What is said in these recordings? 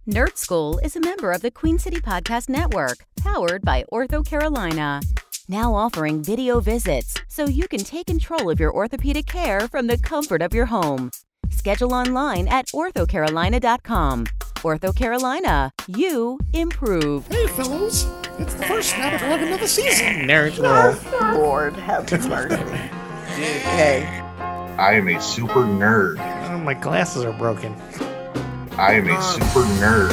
Nerd Skool is a member of the Queen City Podcast Network, powered by Ortho Carolina. Now offering video visits so you can take control of your orthopedic care from the comfort of your home. Schedule online at orthocarolina.com. Ortho Carolina, you improve. Hey, fellows. It's the first snap of another season. Nerd Skool. Lord have mercy. Hey. I am a super nerd. Oh, my glasses are broken. I am a super nerd.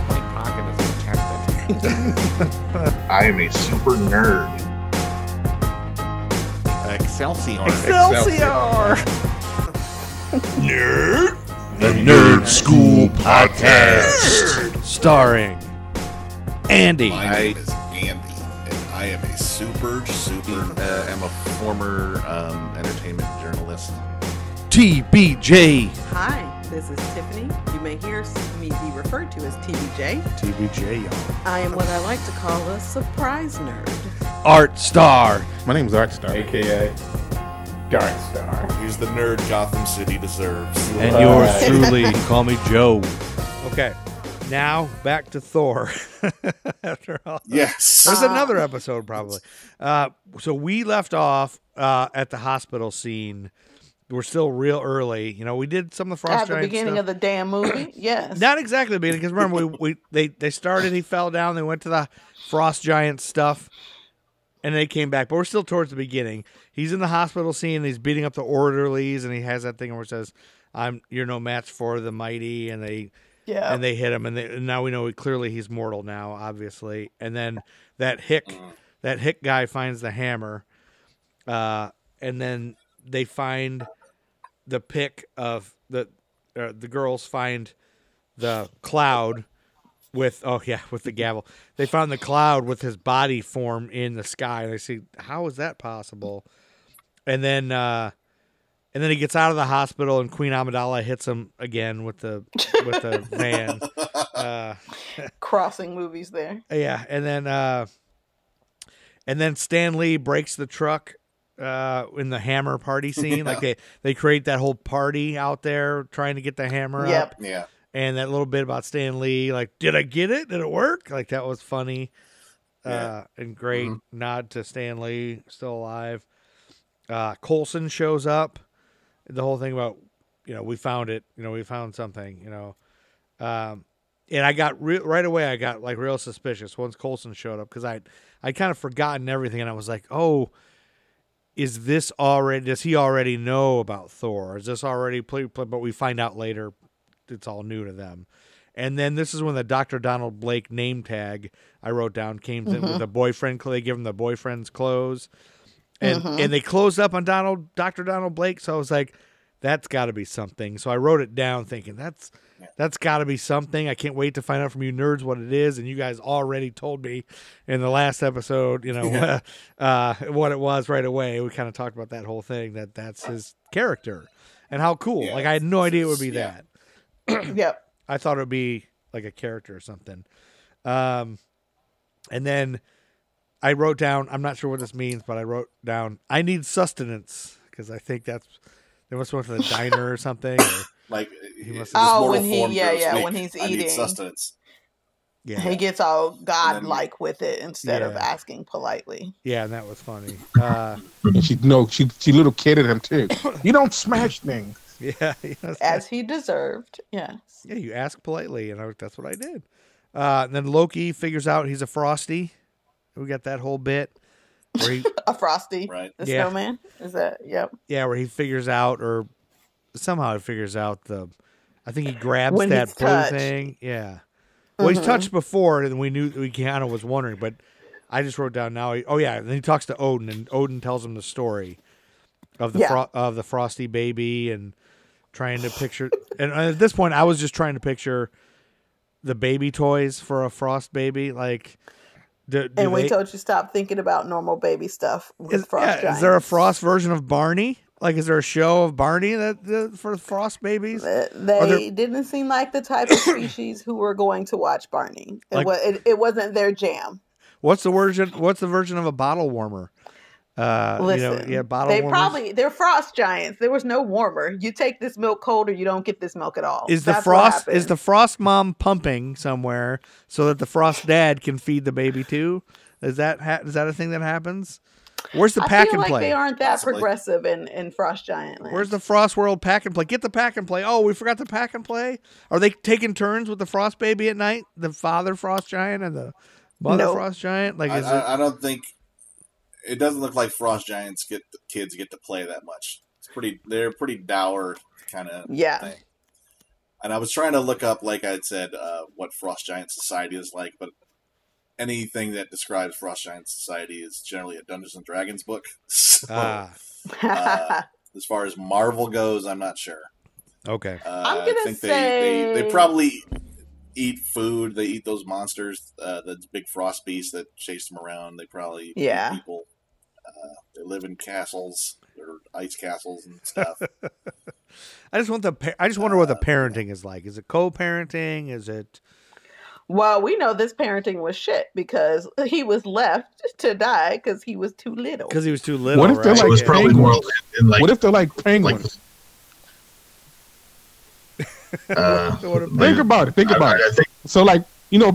My pocket is contested. I am a super nerd. Excelsior. Nerd? The Nerd Skool Podcast. Starring Andy. My name is Andy, and I am a super, I'm a former entertainment journalist. TBJ. Hi, this is Tiffany. You may hear me be referred to as TBJ. TBJ, y'all. I am what I like to call a surprise nerd. Art Star. My name's Art Star. AKA Dark Star. He's the nerd Gotham City deserves. And yours truly, call me Joe. Okay, now back to Thor. After all. Yes. There's another episode probably. So we left off at the hospital scene. We're still real early. You know, we did some of the Frost At the Giant beginning stuff. of the damn movie? Yes. Not exactly the beginning, because remember, they started, he fell down, they went to the Frost Giant stuff, and they came back. But we're still towards the beginning. He's in the hospital scene, and he's beating up the orderlies, and he has that thing where it says, you're no match for the mighty, and they hit him, and now we know clearly he's mortal now, obviously. And then that hick guy finds the hammer, and then they find the pick of the girls find the cloud with the gavel. They found the cloud with his body form in the sky. They see, how is that possible? And then he gets out of the hospital, and Queen Amidala hits him again with the van. Crossing movies there. Yeah, and then Stan Lee breaks the truck in the hammer party scene. Like they create that whole party out there trying to get the hammer up. Yeah. And that little bit about Stan Lee, like, did I get it? Did it work? Like, that was funny. And great nod to Stan Lee, still alive. Coulson shows up. The whole thing about, we found it. We found something, and I got right away, I got like real suspicious once Coulson showed up, because I'd kind of forgotten everything, and I was like, oh, does he already know about Thor? Is this already played? But we find out later it's all new to them. And then this is when the Dr. Donald Blake name tag I wrote down came in with the boyfriend. They give him the boyfriend's clothes. And they closed up on Dr. Donald Blake. So I was like, that's got to be something. So I wrote it down thinking that's got to be something. I can't wait to find out from you nerds what it is. And you guys already told me in the last episode, what it was right away. We kind of talked about that whole thing, that's his character and how cool. Yeah, like I had no idea it would be that. Yep. I thought it would be like a character or something. And then I wrote down, I'm not sure what this means, but I wrote down, I need sustenance, because I think they must have went to the diner or something. Or Like, he must when he's I need eating. sustenance. Yeah. He gets all godlike with it instead of asking politely. Yeah, and that was funny. And she little kidded him too. You don't smash things. Yeah. As he deserved, yes. Yeah, you ask politely, and that's what I did. And then Loki figures out he's a Frosty. We got that whole bit where he A Frosty, right? the snowman. Is that? Yep. Yeah, where he figures out, or somehow he figures out I think he grabs When that he's blue touched. thing. Yeah. Well, he's touched before, and we kind of was wondering, but I just wrote down now. And then he talks to Odin, and Odin tells him the story of the Frosty baby, and trying to picture. And at this point, I was just trying to picture the baby toys for a Frost baby, like. We told you stop thinking about normal baby stuff with Frost Giants. Is there a Frost version of Barney? Like, is there a show of Barney for Frost babies? They didn't seem like the type of species who were going to watch Barney. It wasn't their jam. What's the version of a bottle warmer? Listen, bottle they warmers. they're frost giants. There was no warmer. You take this milk cold, or you don't get this milk at all. Is That's what happened. the frost mom pumping somewhere so that the frost dad can feed the baby too? Is that a thing that happens? Where's the pack and play? They aren't that Possibly. progressive in Frost Giant land. Where's the Frost World pack and play? Get the pack and play. Oh, we forgot the pack and play. Are they taking turns with the Frost baby at night? The father Frost Giant and the mother Frost Giant? Like, I don't think it doesn't look like Frost Giants kids get to play that much. They're pretty dour kind of thing. And I was trying to look up, like I said, what Frost Giant society is like, but anything that describes Frost Giant society is generally a Dungeons and Dragons book. So, as far as Marvel goes, I'm not sure. Okay. I'm gonna I think say they probably eat food. They eat those monsters, the big frost beasts that chase them around. They probably eat people. They live in castles or ice castles and stuff. I just wonder what the parenting is like. Is it co-parenting? Is it? Well, we know this parenting was shit because he was left to die because he was too little. Because he was too little. What if they're right? like it was probably penguins? more in like What if they're like penguins? Think about it. I think So, like,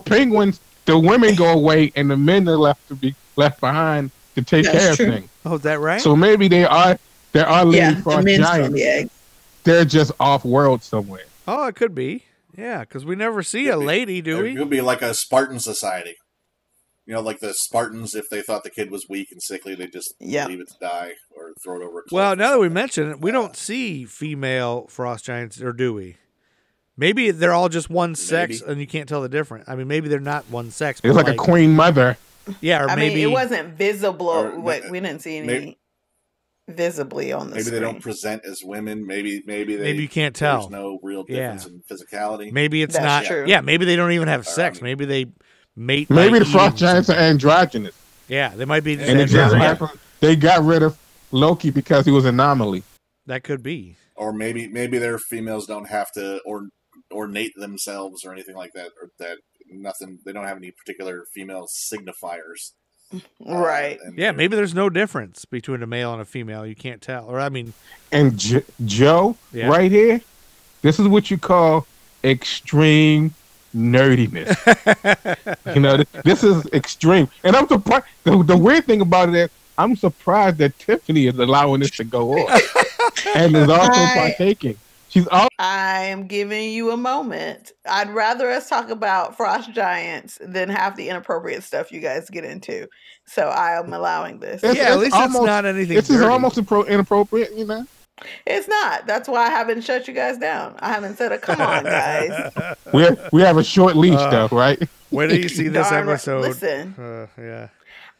penguins, the women go away and the men are left behind to take care of things. Oh, is that right? So maybe there are lady frost the giants. eggs. They're just off world somewhere. Oh, it could be. Yeah, because we never see a lady, do we? It could be like a Spartan society. Like the Spartans, if they thought the kid was weak and sickly, they just leave it to die or throw it over a cliff. Well, now that we mention it, we don't see female frost giants, or do we? Maybe they're all just one sex, and you can't tell the difference. I mean, maybe they're not one sex. It's like a queen mother. Yeah, or maybe it wasn't visible. We didn't see any visibly on the screen. Maybe they don't present as women. Maybe you can't tell. There's no real difference in physicality. Maybe it's That's not true. Yeah, maybe they don't even have sex. Maybe they mate. Maybe the frost giants are androgynous. Yeah, they might be. And it just happened. They got rid of Loki because he was an anomaly. That could be. Or maybe their females don't have to ornate themselves or anything like that, or that nothing. They don't have any particular female signifiers. Right. Yeah, maybe there's no difference between a male and a female. You can't tell. Or, I mean... And Joe, right here, this is what you call extreme nerdiness. This is extreme. And I'm surprised. The weird thing about it is, I'm surprised that Tiffany is allowing this to go on. And is also partaking. I am giving you a moment. I'd rather us talk about frost giants than have the inappropriate stuff you guys get into. So I am allowing this. At least it's not anything. This is almost inappropriate, It's not. That's why I haven't shut you guys down. I haven't said, "Come on, guys." We have a short leash, though, right? When do you see this Darn right. episode? Listen. Yeah.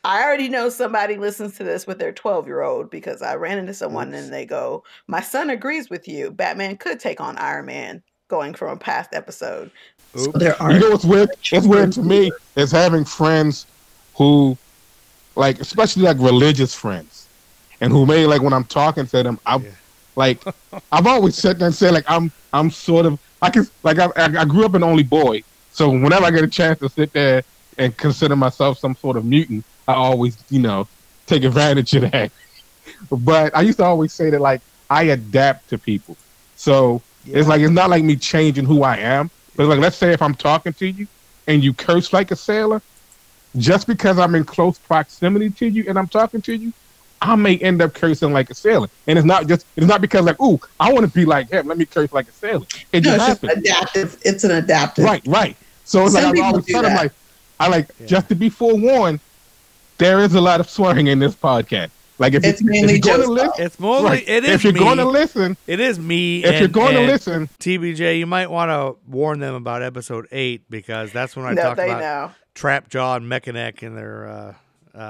I already know somebody listens to this with their 12-year-old because I ran into someone and they go, "My son agrees with you. Batman could take on Iron Man," going from a past episode. So there are. You know what's weird? It's weird to me is having friends who, like, especially like religious friends, and who may, like, when I'm talking to them, I've always said that and said, like, I'm sort of, I grew up an only boy, so whenever I get a chance to sit there and consider myself some sort of mutant, I always, take advantage of that. But I used to always say that, like, I adapt to people. So it's like, it's not like me changing who I am. But like, let's say if I'm talking to you and you curse like a sailor, just because I'm in close proximity to you and I'm talking to you, I may end up cursing like a sailor. And it's not because like, ooh, I want to be like him. Let me curse like a sailor. It just happens. Adaptive. It's an adaptive. Right. So it's like, I always tell them, like, just to be forewarned, there is a lot of swearing in this podcast. Like, if it's you're going to listen, it's mostly it is. If you're me. going to listen, it is me. If you're going to listen, TBJ, you might want to warn them about episode 8 because that's when I talk about Trapjaw and Mechanic and their.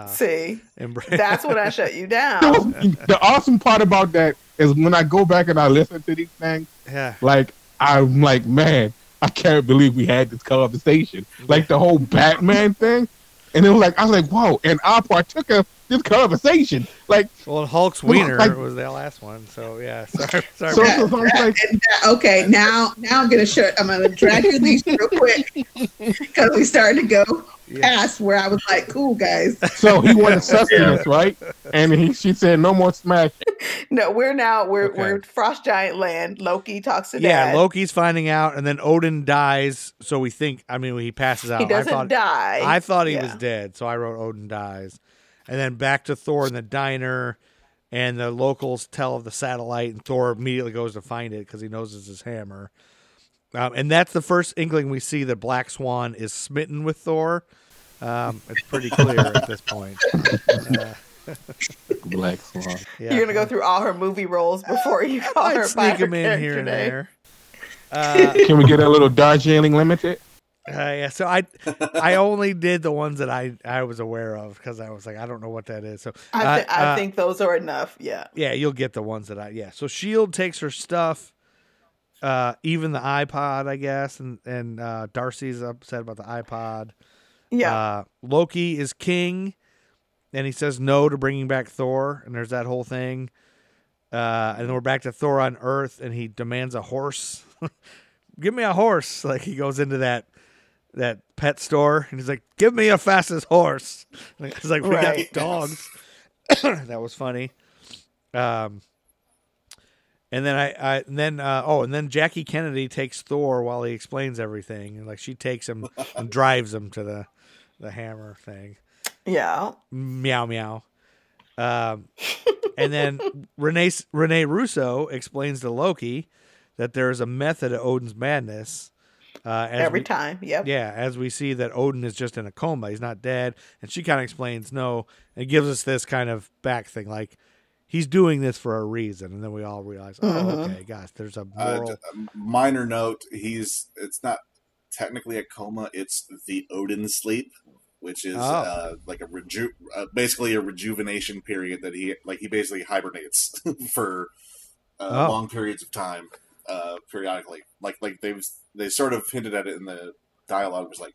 See, that's when I shut you down. The awesome part about that is when I go back and I listen to these things. Yeah. Like, I'm like, man, I can't believe we had this conversation. Like the whole Batman thing. And it was like, I was like, whoa, and I partook of this conversation. Like, well, Hulk's wiener was the last one, so yeah. Sorry. Okay, now I'm gonna drag your leash real quick because we started to go past where I was like, cool, guys. So he wanted sustenance, right? And she said, no more smash. No, we're Frost Giant land. Loki talks to Dad. Yeah, Loki's finding out, and then Odin dies. So we think, he passes out. He doesn't die. I thought he was dead, so I wrote Odin dies. And then back to Thor in the diner, and the locals tell of the satellite, and Thor immediately goes to find it because he knows it's his hammer. And that's the first inkling we see that Black Swan is smitten with Thor. It's pretty clear at this point. Black Swan. Yeah. You're gonna go through all her movie roles before you call her. Sneak them in here and there. Can we get a little Darjeeling Limited? Yeah. So I only did the ones that I was aware of because I was like, I don't know what that is. So I think those are enough. Yeah. Yeah, you'll get the ones that So Shield takes her stuff. Even the iPod, I guess, and Darcy's upset about the iPod. Yeah. Loki is king, and he says no to bringing back Thor, and there's that whole thing. And then we're back to Thor on Earth, and he demands a horse. Give me a horse. Like, he goes into that pet store, and he's like, give me a fastest horse. It's like, we got dogs. That was funny. And then and then Jackie Kennedy takes Thor while he explains everything, and like she takes him and drives him to the hammer thing. Yeah. Meow meow. And then Renee Russo explains to Loki that there is a method of Odin's madness. Every time, yep. Yeah, as we see that Odin is just in a coma, he's not dead, and she kind of explains no, and gives us this kind of back thing like. He's doing this for a reason, and then we all realize, okay, gosh, there's a moral. Minor note: it's not technically a coma; it's the Odin sleep, which is like basically a rejuvenation period that he basically hibernates for long periods of time, periodically. Like they sort of hinted at it in the dialogue. It was like.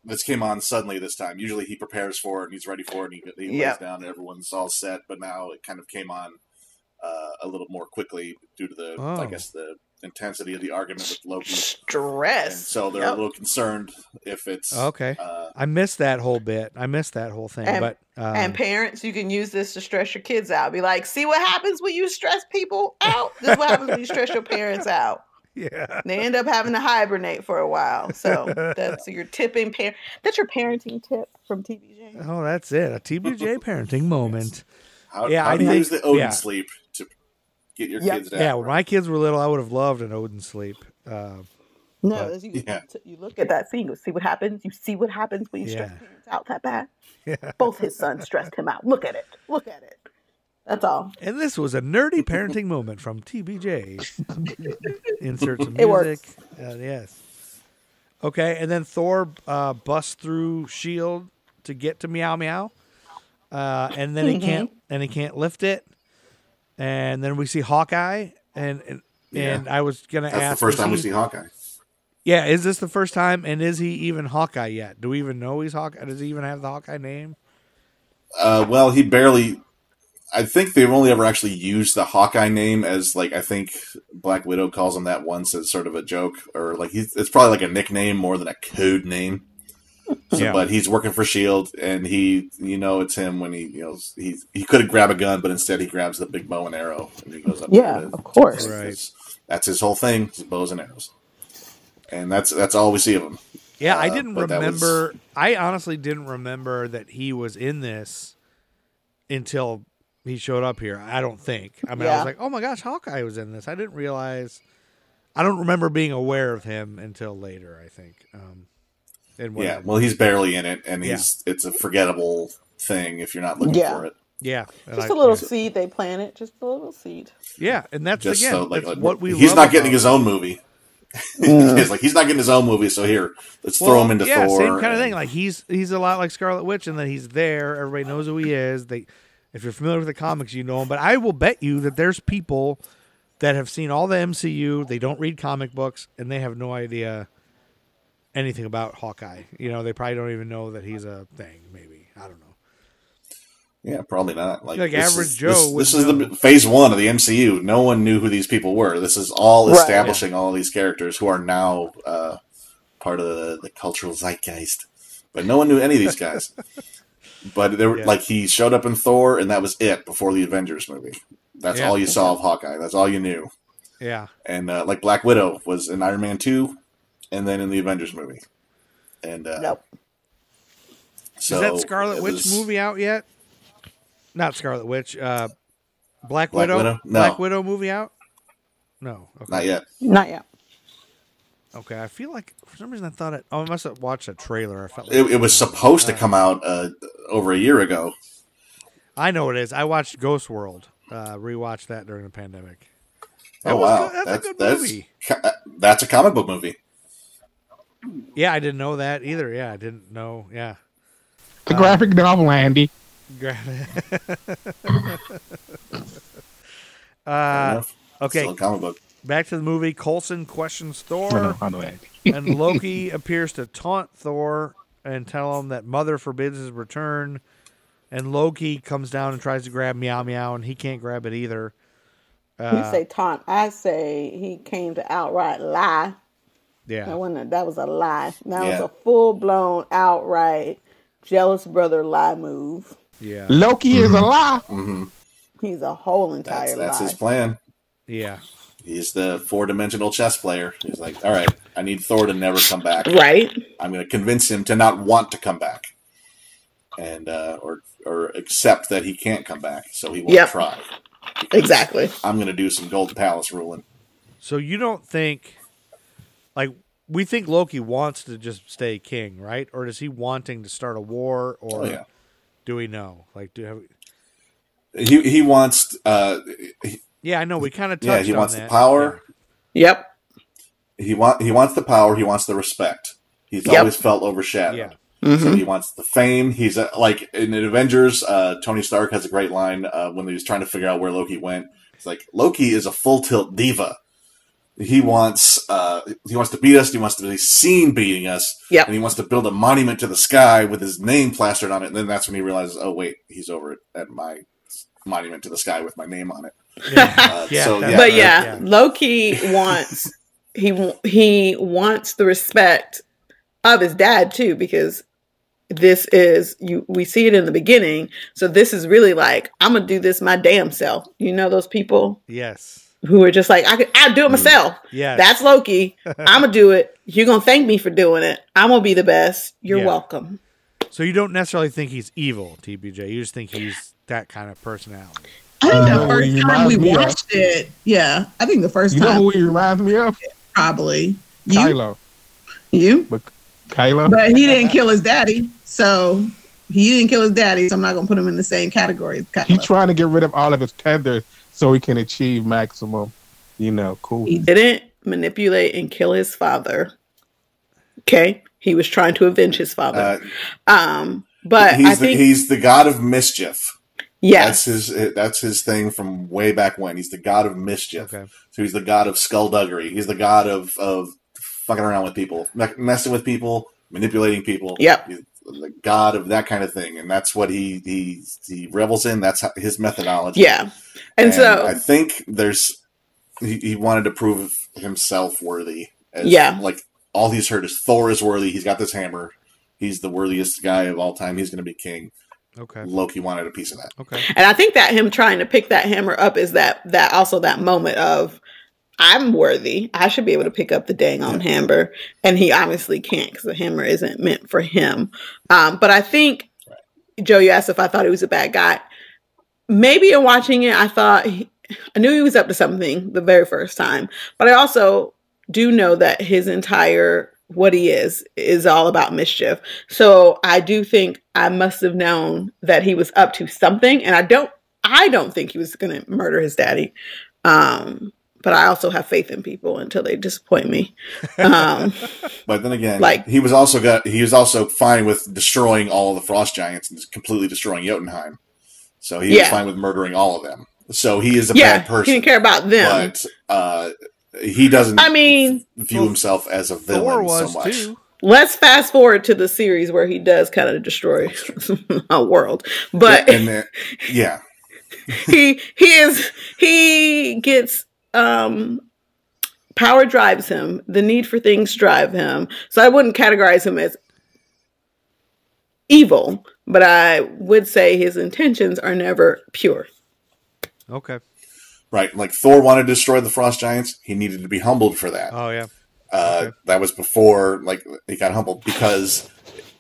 This came on suddenly this time. Usually he prepares for it and he's ready for it and he lays down and everyone's all set. But now it kind of came on a little more quickly due to the intensity of the argument with Loki. Stress. And so they're a little concerned if it's... Okay. I missed that whole bit. I missed that whole thing. And parents, you can use this to stress your kids out. Be like, see what happens when you stress people out? This is what happens when you stress your parents out. Yeah, they end up having to hibernate for a while. So that's your tipping That's your parenting tip from TBJ. Oh, that's it. A TBJ parenting moment. How do you use the Odin sleep to get your kids down? Yeah, when my kids were little, I would have loved an Odin sleep. You look at that scene. You see what happens. You see what happens when you stress parents out that bad. Yeah. Both his sons stressed him out. Look at it. Look at it. That's all. And this was a nerdy parenting moment from TBJ. Insert some music. It works. Yes. Okay, and then Thor busts through S.H.I.E.L.D. to get to Meow Meow, and then he can't lift it. And then we see Hawkeye, and I was gonna ask. That's the first time we see Hawkeye. Yeah, is this the first time? And is he even Hawkeye yet? Do we even know he's Hawkeye? Does he even have the Hawkeye name? Well, he barely. I think they've only ever actually used the Hawkeye name as, like, I think Black Widow calls him that once as sort of a joke, or like it's probably like a nickname more than a code name. So, but he's working for S.H.I.E.L.D. and it's him when he could grab a gun, but instead he grabs the big bow and arrow and he goes up. Yeah, of course. Right. That's his whole thing: his bows and arrows, and that's all we see of him. Yeah, I didn't remember. I honestly didn't remember that he was in this until he showed up here. I don't think. I mean, I was like, oh my gosh, Hawkeye was in this. I didn't realize. I don't remember being aware of him until later, I think. Well, he's barely in it, and it's a forgettable thing if you're not looking for it. Yeah. Just a little seed they planted. Just a little seed. Yeah, and that's, just again, so, that's what we He's love not getting about his own movie. He's not getting his own movie, so here, let's throw him into Thor. Yeah, same kind of thing. Like, he's a lot like Scarlet Witch in that he's there. Everybody knows who he is. If you're familiar with the comics, you know him. But I will bet you that there's people that have seen all the MCU, they don't read comic books, and they have no idea anything about Hawkeye. They probably don't even know that he's a thing, maybe. I don't know. Yeah, probably not. Like average Joe. This is the phase 1 of the MCU. No one knew who these people were. This is all establishing all these characters who are now part of the cultural zeitgeist. but no one knew any of these guys. But there were like he showed up in Thor, and that was it before the Avengers movie. That's all you saw of Hawkeye. That's all you knew. Yeah. And like Black Widow was in Iron Man 2 and then in the Avengers movie. And nope. So is that Scarlet Witch movie out yet? Not Scarlet Witch. Black Widow? No. Black Widow movie out? No. Okay. Not yet. Not yet. Okay, I feel like for some reason I thought it. Oh, I must have watched a trailer. I felt like it was supposed to come out over a year ago. I know it is. I watched Ghost World. Rewatched that during the pandemic. Oh wow, that's a good movie. That's a comic book movie. Yeah, I didn't know that either. Yeah, I didn't know. Yeah, the graphic novel, Andy. Okay. Still a comic book. Back to the movie. Coulson questions Thor, and Loki appears to taunt Thor and tell him that Mother forbids his return. And Loki comes down and tries to grab Meow Meow, and he can't grab it either. You say taunt. I say he came to outright lie. Yeah. That was a lie. That was a full-blown, outright, jealous brother lie move. Yeah. Loki is a lie. Mm-hmm. He's a whole entire lie. That's his plan. Yeah. He's the 4-dimensional chess player. He's like, all right, I need Thor to never come back. Right. I'm going to convince him to not want to come back. And or accept that he can't come back, so he won't try. Exactly. I'm going to do some Golden Palace ruling. So you don't think, like, we think Loki wants to just stay king, right? Or is he wanting to start a war? Or do we know? Like, he wants? Yeah, I know. We kind of touched on that. He wants the power. Yeah. Yep. He wants the power. He wants the respect. He's always felt overshadowed. Yeah. Mm-hmm. So he wants the fame. He's like in the Avengers. Tony Stark has a great line when he was trying to figure out where Loki went. It's like Loki is a full tilt diva. He wants to beat us. He wants to be seen beating us. Yep. And he wants to build a monument to the sky with his name plastered on it. And then that's when he realizes, oh wait, he's over at my monument to the sky with my name on it. Loki wants he wants the respect of his dad too, because this is we see it in the beginning. So this is really like, I'm gonna do this my damn self. You know those people? Yes. Who are just like, I'll do it myself. Yeah. That's Loki. I'm gonna do it. You're gonna thank me for doing it. I'm gonna be the best. You're welcome. So you don't necessarily think he's evil, TBJ. You just think he's that kind of personality. I think the first time we watched it, I think the first time. You know who he reminds me of? Probably. Kylo. You? Kylo. But he didn't kill his daddy, so I'm not gonna put him in the same category as Kylo. He's trying to get rid of all of his tethers so he can achieve maximum, cool. He didn't manipulate and kill his father. Okay, he was trying to avenge his father. But he's the god of mischief. Yes, that's his thing from way back when. He's the god of mischief. Okay. So he's the god of skullduggery. He's the god of fucking around with people, messing with people, manipulating people. Yep. He's the god of that kind of thing, and that's what he revels in. That's his methodology. Yeah, and so I think he wanted to prove himself worthy. Like all he's heard is Thor is worthy. He's got this hammer. He's the worthiest guy of all time. He's going to be king. Okay. Loki wanted a piece of that. Okay. And I think that him trying to pick that hammer up is that also that moment of, I'm worthy. I should be able to pick up the dang on hammer. And he obviously can't because the hammer isn't meant for him. But I think, Joe, you asked if I thought he was a bad guy. Maybe in watching it, I knew he was up to something the very first time. But I also do know that his entire, what he is all about mischief. So I do think I must have known that he was up to something. And I don't think he was going to murder his daddy. But I also have faith in people until they disappoint me. But then again, he was also fine with destroying all of the Frost Giants and completely destroying Jotunheim. So he was fine with murdering all of them. So he is a bad person. He didn't care about them. But he doesn't view himself as a villain so much. Too. Let's fast forward to the series where he does kind of destroy a world. But he gets power drives him. The need for things drive him. So I wouldn't categorize him as evil, but I would say his intentions are never pure. Okay. Right, like Thor wanted to destroy the Frost Giants. He needed to be humbled for that. Oh yeah. Okay. That was before, like, he got humbled because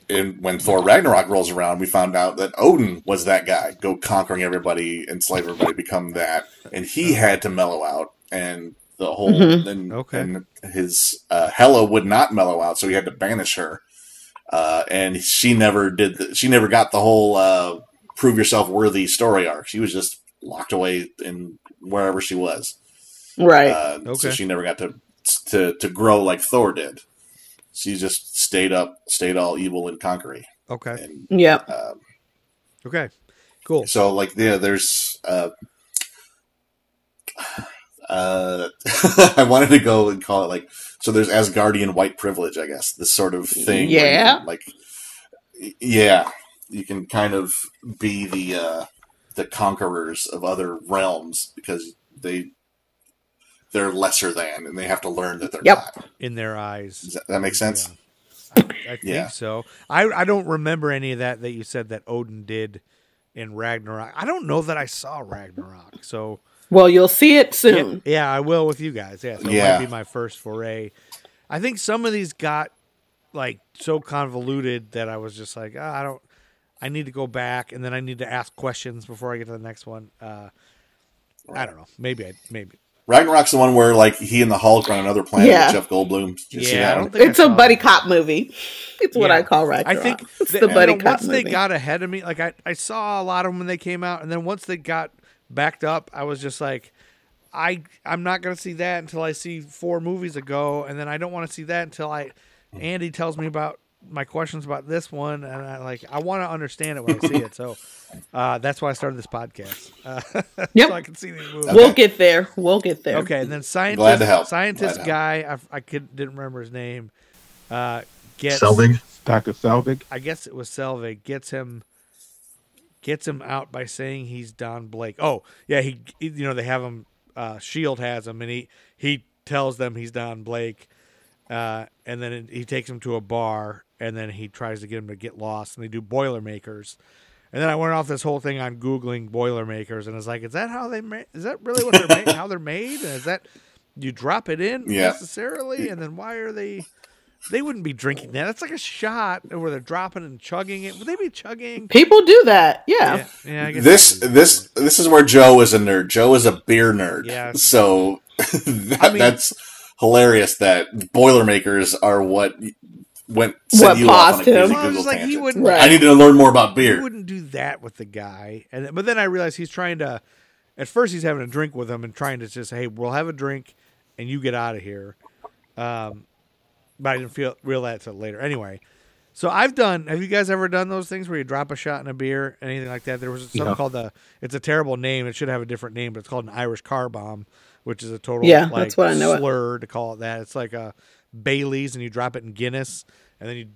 when Thor Ragnarok rolls around, we found out that Odin was that guy, go conquering everybody, enslave everybody, become that, and he had to mellow out, and the whole and his Hela would not mellow out, so he had to banish her, and she never did. She never got the whole prove yourself worthy story arc. She was just locked away in wherever she was, right? So she never got to grow like Thor did. She just stayed all evil and conquering. Okay. And, okay. Cool. So, like, yeah, there's. I wanted to go and call it, like, so there's Asgardian white privilege, I guess, this sort of thing. Yeah. Like, yeah, you can kind of be the conquerors of other realms because they're lesser than, and they have to learn that they're not. In their eyes. Does that make sense? Yeah. I think so. I don't remember any of that you said that Odin did in Ragnarok. I don't know that I saw Ragnarok, so... Well, you'll see it soon. Yeah, I will with you guys. Yeah, so it might be my first foray. I think some of these got, like, so convoluted that I was just like, I need to go back, and then I need to ask questions before I get to the next one. I don't know. Maybe. Ragnarok's the one where, like, he and the Hulk are on another planet with Jeff Goldblum. It's a buddy cop movie. It's what I call Ragnarok. I think it's the buddy cop movie. Once they got ahead of me, like, I saw a lot of them when they came out, and then once they got backed up, I was just like, I'm not going to see that until I see 4 movies ago, and then I don't want to see that until Andy tells me about my questions about this one, and I want to understand it when I see it. So that's why I started this podcast. So I can see these movies. We'll get there. Okay, and then scientist guy, I didn't remember his name. Gets Selvig, Dr. Selvig. I guess it was Selvig. Gets him out by saying he's Don Blake. Oh yeah, he they have him. Shield has him, and he tells them he's Don Blake. And then he takes him to a bar, and then he tries to get him to get lost, and they do Boilermakers. And then I went off this whole thing on Googling Boilermakers, and it's like, is that how they made? Is that really what they're made? How they're made? And is that you drop it in necessarily? And then why are they? They wouldn't be drinking that. That's like a shot where they're dropping and chugging it. Would they be chugging? People do that. Yeah. I guess this is where Joe is a nerd. Joe is a beer nerd. Yeah. So that's hilarious that Boilermakers are what sent you off on a crazy Google tangent. I need to learn more about beer. He wouldn't do that with the guy. But then I realized he's trying to, at first he's having a drink with him and trying to just say, hey, we'll have a drink and you get out of here. But I didn't realize that until later. Anyway, so have you guys ever done those things where you drop a shot in a beer, anything like that? There was something called it's a terrible name. It should have a different name, but it's called an Irish car bomb, which is a total that's what I know slur to call it that. It's like a Bailey's, and you drop it in Guinness, and then you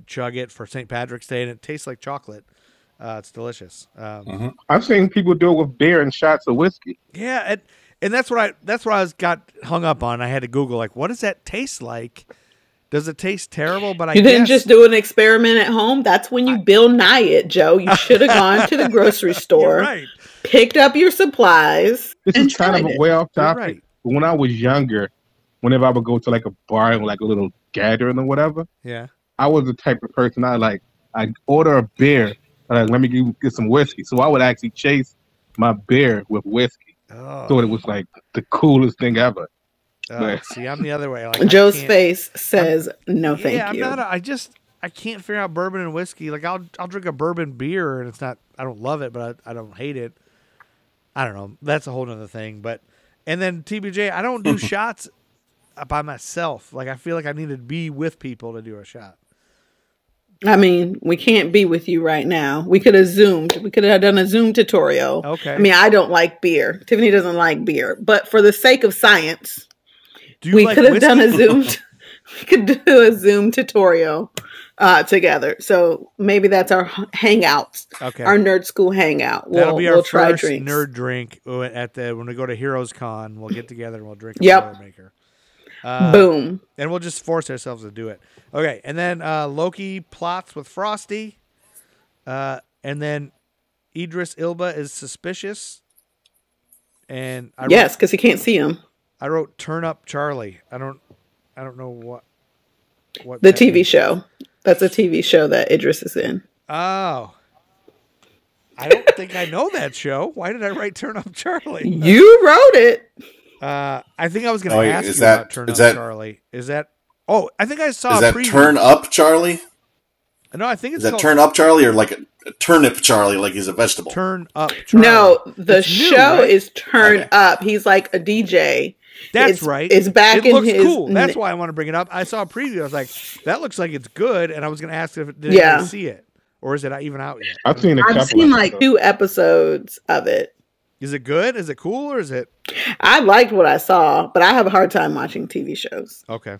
chug it for St. Patrick's Day, and it tastes like chocolate. It's delicious. I've seen people do it with beer and shots of whiskey. Yeah, and that's what I got hung up on. I had to Google, like, what does that taste like? Does it taste terrible? But you didn't just do an experiment at home. That's when you Bill Nye it, Joe. You should have gone to the grocery store, picked up your supplies. This is kind of a way off topic. But when I was younger, whenever I would go to like a bar and like a little gathering or whatever, I was the type of person I'd order a beer, and let me get some whiskey. So I would actually chase my beer with whiskey. So it was like the coolest thing ever. See, I'm the other way. Like, Joe's face says no, thank you. I'm not. I can't figure out bourbon and whiskey. Like, I'll drink a bourbon beer, and it's not. I don't love it, but I don't hate it. I don't know. That's a whole other thing. And then TBJ, I don't do shots by myself. Like, I feel like I need to be with people to do a shot. I mean, we can't be with you right now. We could have Zoomed. We could have done a Zoom tutorial. Okay. I mean, I don't like beer. Tiffany doesn't like beer, but for the sake of science. We could have done a Zoom. We could do a Zoom tutorial together. So maybe that's our hangouts. Okay. Our Nerd School hangout. That'll be our first nerd drink when we go to Heroes Con. We'll get together and we'll drink a Boilermaker. Boom. And we'll just force ourselves to do it. Okay. And then Loki plots with Frosty. And then Idris Elba is suspicious. And yes, because he can't see him. I wrote Turn Up Charlie. I don't know what the TV show. That's a TV show that Idris is in. Oh. I don't think I know that show. Why did I write Turn Up Charlie? You wrote it. I think I was going to ask you about Turn Up Charlie. Is that? Oh, I think I saw. Is that Turn Up Charlie? No, I think it's. Is that Turn Up Charlie or like a turnip Charlie, like he's a vegetable? Turn Up Charlie. No, the show is Turn Up. He's like a DJ. That's right. It's back in his. Cool. That's why I want to bring it up. I saw a preview. I was like, that looks like it's good, and I was going to ask if did anyone see it, or is it even out yet? I've seen like 2 episodes of it. Is it good? Is it cool, or is it? I liked what I saw, but I have a hard time watching TV shows. Okay.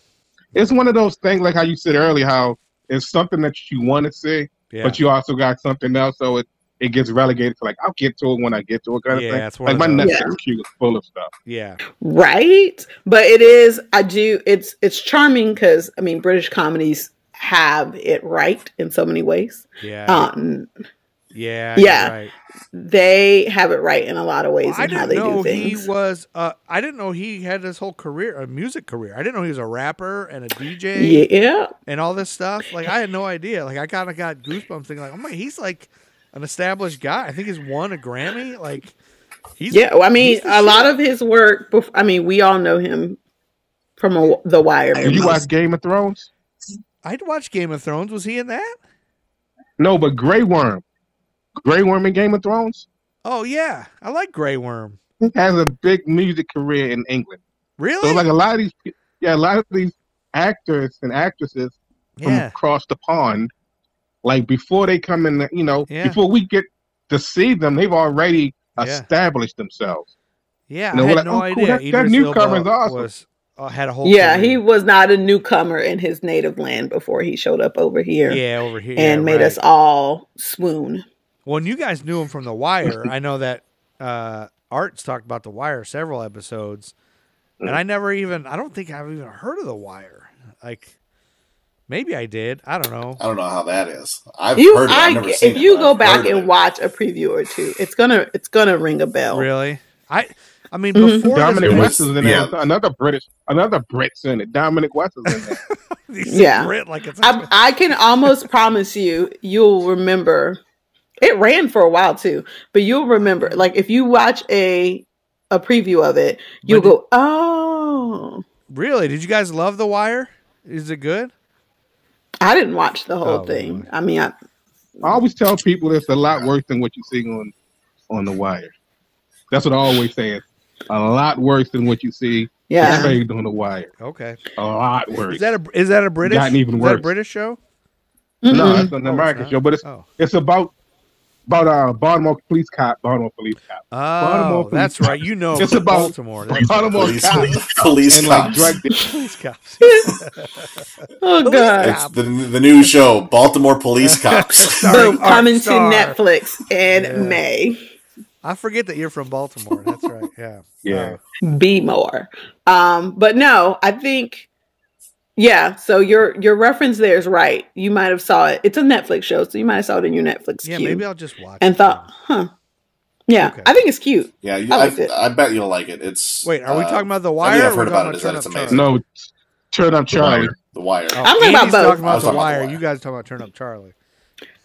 It's one of those things, like how you said earlier, how it's something that you want to see, but you also got something else, so it gets relegated to like, I'll get to it when I get to it kind of thing. It's like my Netflix queue is full of stuff. Yeah. Right? But it is, it's charming because, I mean, British comedies have it right in so many ways. Yeah. Yeah. Right. They have it right in a lot of ways in how they do He things. was, I didn't know he had this whole career, a music career. I didn't know he was a rapper and a DJ. Yeah. And all this stuff. Like, I had no idea. Like, I kind of got goosebumps thinking, like, oh my, he's like an established guy. I think he's won a Grammy. Like, he's. Yeah. Well, I mean, a lot of his work, I mean, we all know him from The Wire. Did you watch Game of Thrones? I'd watch Game of Thrones. Was he in that? No, but Grey Worm. Grey Worm in Game of Thrones? Oh, yeah. I like Grey Worm. He has a big music career in England. Really? So like a lot of these actors and actresses from across the pond, like before they come in, before we get to see them, they've already established themselves. Yeah, I had no idea. Cool, that newcomer is awesome. Had a whole career. He was not a newcomer in his native land before he showed up over here. Yeah, over here. And made us all swoon. Well, and you guys knew him from The Wire. I know that Art's talked about The Wire several episodes. And I don't think I've even heard of The Wire. Like, maybe I did. I don't know. I don't know how that is. I've heard it. I've never seen it. If you go back and watch a preview or two, it's gonna ring a bell. Really? I mean, before Dominic West is in there. Another Brit's in it. Dominic West is in there. Yeah. Brit, like it's I can almost promise you'll remember. It ran for a while too, but you'll remember. Like if you watch a preview of it, you'll go, "Oh, really? Did you guys love The Wire? Is it good?" I didn't watch the whole thing. Really? I mean, I always tell people it's a lot worse than what you see on The Wire. That's what I always say. It's a lot worse than what you see. Yeah, on The Wire. Okay, a lot worse. Is that a British? Gotten even worse. Is that a British show? Mm-hmm. No, it's an American show, but it's about Baltimore police cop. Oh, that's right. You know, it's about Baltimore. Baltimore police cops. Police cops. Oh God! It's the new show, Baltimore Police Cops. Coming to Netflix in May. I forget that you're from Baltimore. That's right. Yeah. Yeah. Be more. But no, I think. Yeah, so your reference there is right. You might have saw it. It's a Netflix show, so you might have saw it in your Netflix queue. Yeah, maybe I'll just watch and it. thought, huh. Yeah, okay. I think it's cute. Yeah, I bet you'll like it. It's Wait, are we talking about The Wire? I think I've heard about it. It's amazing. No, Turn Up Charlie. The Wire. I'm talking about both. Talking about The Wire. You guys talking about Turn Up Charlie.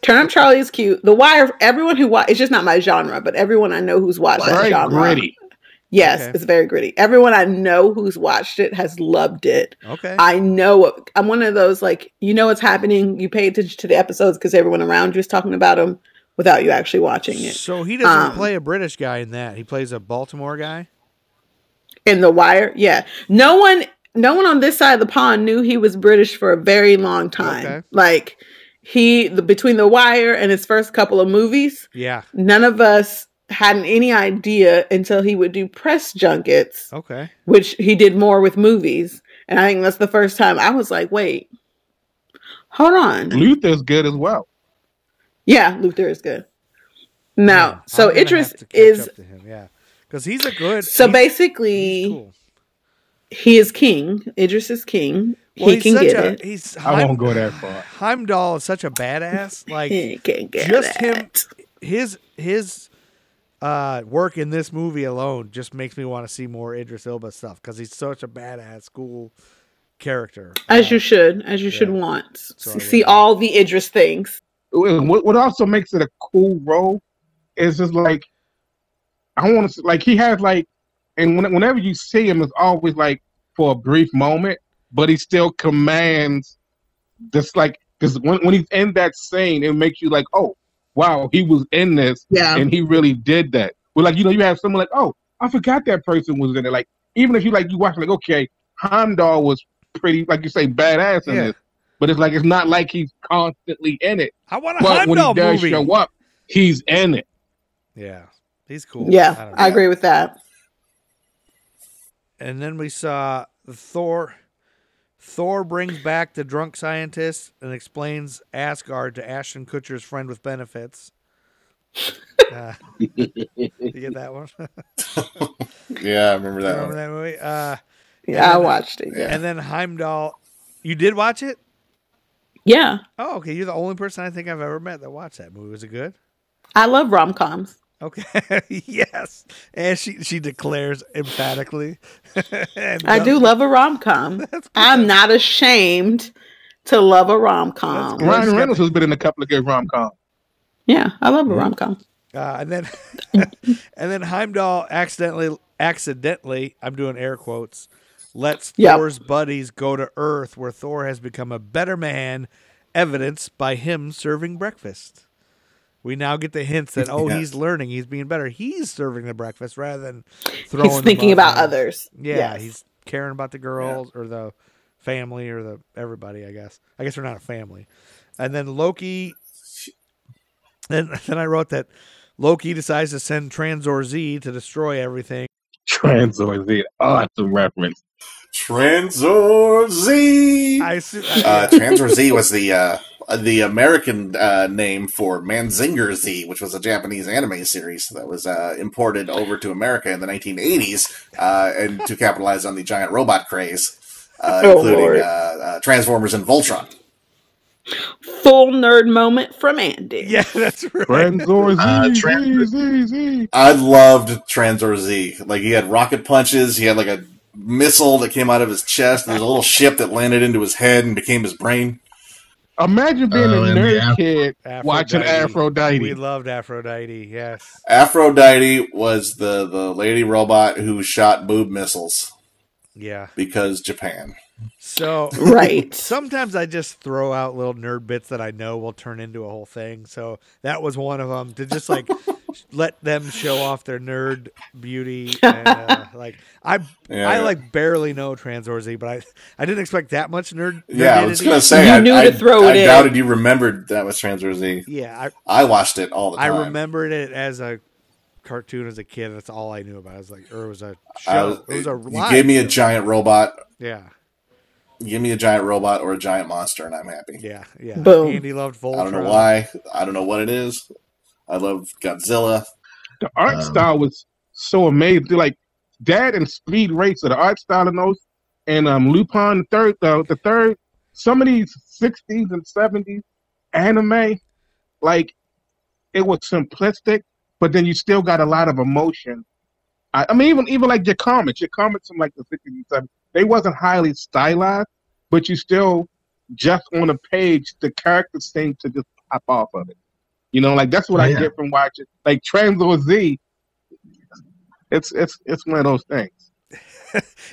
Turn Up Charlie is cute. The Wire. Everyone who watch, it's just not my genre, but everyone I know who's watched that genre. Gritty. Yes, it's very gritty. Everyone I know who's watched it has loved it. Okay. I know. I'm one of those, like, you know what's happening. You pay attention to the episodes because everyone around you is talking about them without you actually watching it. So he doesn't play a British guy in that. He plays a Baltimore guy? In The Wire? Yeah. No one on this side of the pond knew he was British for a very long time. Okay. Like, between The Wire and his first couple of movies, none of us hadn't any idea until he would do press junkets. Okay. Which he did more with movies. And I think that's the first time I was like, wait, hold on. Luther's good as well. Yeah, Luther is good. Now, so Idris is... Yeah, because he's a good... So basically, cool. He is king. Idris is king. Well, he can get it. I won't go that far. Heimdall is such a badass. Like He can get just it. his work in this movie alone just makes me want to see more Idris Elba stuff because he's such a badass, cool character. As you should want. See all the Idris things. What also makes it a cool role is just like I want to like he has like, and whenever you see him, it's always like for a brief moment, but he still commands this like because when he's in that scene, it makes you like, oh wow, he was in this, and he really did that. Well, like you have someone like, oh, I forgot that person was in it. Like even if you watch like, okay, Heimdall was pretty, like you say, badass in this. But it's like it's not like he's constantly in it. I want a Heimdall movie. When he does show up, he's in it. Yeah, he's cool. Yeah, I agree with that. And then we saw Thor. Thor brings back the drunk scientist and explains Asgard to Ashton Kutcher's friend with benefits. You get that one? Yeah, I remember that. Remember that movie? Yeah, I watched it. Yeah. And then Heimdall. You did watch it? Yeah. Oh, okay. You're the only person I think I've ever met that watched that movie. Was it good? I love rom-coms. Okay. Yes. And she declares emphatically. I do love a rom-com. I'm not ashamed to love a rom-com. Ryan Reynolds has been in a couple of good rom-coms. Yeah, I love a rom-com. And then Heimdall accidentally, I'm doing air quotes, lets Thor's buddies go to Earth where Thor has become a better man, evidenced by him serving breakfast. We now get the hints that, he's learning, he's being better. He's serving the breakfast rather than throwing He's thinking about others. Yeah, he's caring about the girls or the family or the everybody, I guess. I guess they're not a family. And then Loki, then I wrote that Loki decides to send Tranzor Z to destroy everything. Tranzor Z, that's a reference. Tranzor Z. Tranzor Z was the American name for Manzinger Z, which was a Japanese anime series that was imported over to America in the 1980s and to capitalize on the giant robot craze, including Transformers and Voltron. Full nerd moment from Andy. Yeah, that's right. Tranzor Z. I loved Tranzor Z. Like he had rocket punches. He had like a missile that came out of his chest. There's a little ship that landed into his head and became his brain. Imagine being a nerd kid watching Aphrodite. We loved Aphrodite, yes. Aphrodite was the lady robot who shot boob missiles. Yeah. Because Japan. So right. Sometimes I just throw out little nerd bits that I know will turn into a whole thing. So that was one of them, to just like let them show off their nerd beauty. And, I like barely know Tranzor Z, but I didn't expect that much nerd. Yeah, I was gonna say I doubted you remembered that was Tranzor Z. Yeah, I watched it all the time. I remembered it as a cartoon as a kid. That's all I knew about. It was like, or it was a show. It was a you gave me a giant robot. Yeah. Give me a giant robot or a giant monster, and I'm happy. Yeah. Boom. Andy loved Voltron. I don't know why. I don't know what it is. I love Godzilla. The art style was so amazing. Like that and Speed Racer, the art style in those, and Lupin the third. Some of these 60s and 70s anime, like it was simplistic, but then you still got a lot of emotion. I mean, even like your comics from like the 60s and 70s. They wasn't highly stylized, but you still, just on a page, the characters seem to just pop off of it. You know, like that's what I get from watching. Like Tranzor Z, it's one of those things.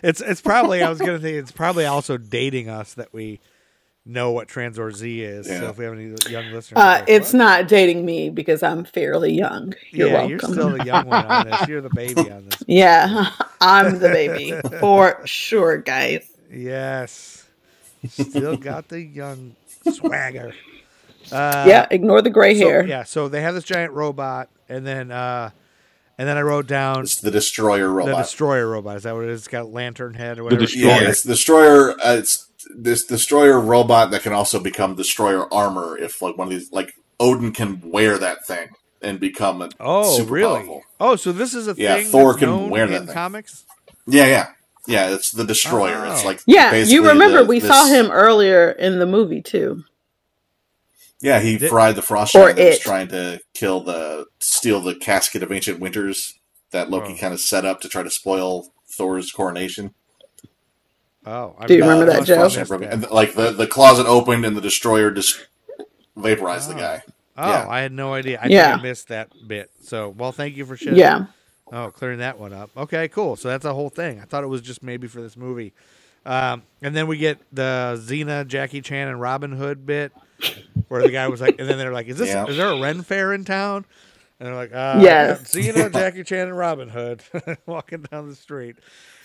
it's probably, I was gonna think, it's probably also dating us that we know what Tranzor Z is. Yeah. So if we have any young listeners, it's not dating me because I'm fairly young. You're welcome. You're still the young one on this. You're the baby on this. Yeah, I'm the baby for sure, guys. Yes, still got the young swagger. Ignore the gray hair. Yeah, so they have this giant robot, and then I wrote down it's the Destroyer robot. The Destroyer robot, is that what it is? It's got a lantern head or whatever. It's the Destroyer. It's this Destroyer robot that can also become Destroyer armor if like one of these, like Odin can wear that thing and become super powerful. Oh, so this is a thing Thor can known wear that in thing. Comics? Yeah. Yeah, it's the Destroyer. It's like you remember we saw him earlier in the movie too. Yeah, he fried the Frost Giant that was trying to steal the casket of ancient winters that Loki kind of set up to try to spoil Thor's coronation. Oh, do you remember that, Joe? And like the closet opened and the Destroyer just vaporized the guy. Oh, yeah. I had no idea. I think I missed that bit. So, well, thank you for sharing. Yeah. Oh, clearing that one up. Okay, cool. So that's a whole thing. I thought it was just maybe for this movie. And then we get the Xena, Jackie Chan, and Robin Hood bit where the guy was like, and then they're like, is there a Ren Fair in town? And they're like, yes. Xena, Jackie Chan, and Robin Hood walking down the street.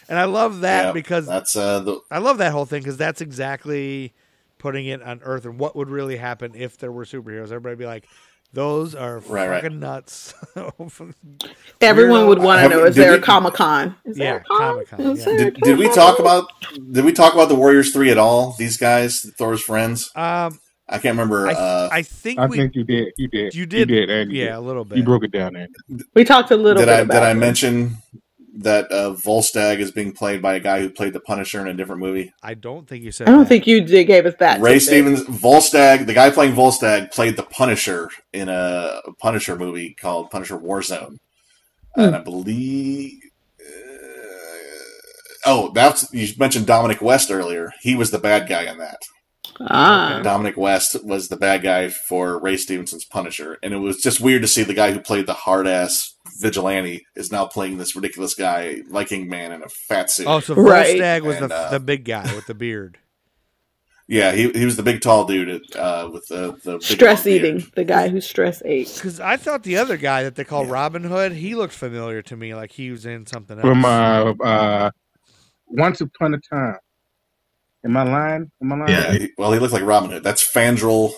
And I love that because that's I love that whole thing because that's exactly putting it on Earth and what would really happen if there were superheroes. Everybody would be like, those are fucking nuts. Everyone would want to know, is there a Comic-Con? Comic-Con. Yeah. Did we talk about the Warriors 3 at all? These guys, Thor's friends? I can't remember. I think you did. You did. Andy. Yeah, a little bit. You broke it down, Andy. We talked a little bit about Did I mention that Volstagg is being played by a guy who played the Punisher in a different movie? I don't think you said I don't think you gave us that. Ray Stevens, Volstagg, the guy playing Volstagg, played the Punisher in a Punisher movie called Punisher Warzone. And I believe... you mentioned Dominic West earlier. He was the bad guy in that. Dominic West was the bad guy for Ray Stevenson's Punisher. And it was just weird to see the guy who played the hard-ass vigilante is now playing this ridiculous guy, Viking man in a fat suit. Oh, so Volstagg was the big guy with the beard. Yeah, he was the big tall dude with the stress eating. The guy who stress ate. Because I thought the other guy that they call Robin Hood, he looked familiar to me, like he was in something else. From Once Upon a Time. Am I lying? Yeah, he looked like Robin Hood. That's Fandral.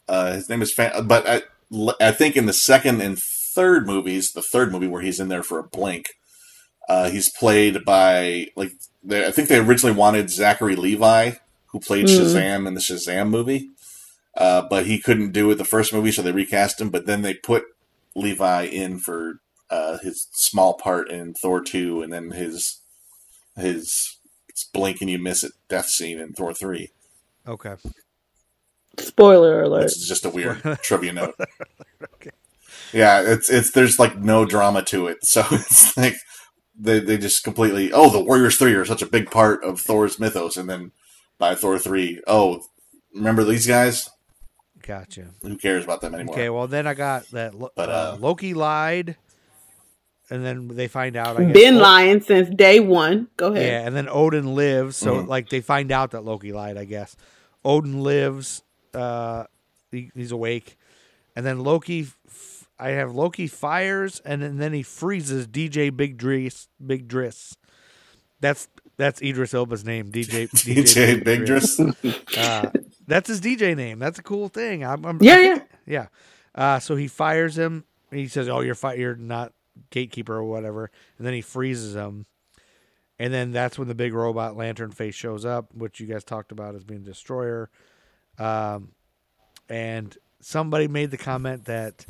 His name is but I think in the second and third movies, the third movie where he's in there for a blink, he's played by I think they originally wanted Zachary Levi, who played Shazam in the Shazam movie, but he couldn't do it the first movie, so they recast him. But then they put Levi in for his small part in Thor 2, and then his blink and you miss it death scene in Thor 3. Okay. Spoiler alert. It's just a weird trivia note. Okay. Yeah, it's there's like no drama to it, so it's like they just completely the Warriors 3 are such a big part of Thor's mythos, and then by Thor 3, remember these guys? Gotcha. Who cares about them anymore? Okay, well then I got that Loki lied, and then they find out. Been lying since day one. Go ahead. Yeah, and then Odin lives, so they find out that Loki lied. I guess Odin lives. He's awake, and then Loki. I have Loki fires, and then he freezes DJ Big Driss. That's Idris Elba's name, DJ Big Driss. That's his DJ name. That's a cool thing. Yeah. So he fires him. He says, "Oh, you're not gatekeeper or whatever," and then he freezes him. And then that's when the big robot lantern face shows up, which you guys talked about as being Destroyer. And somebody made the comment that,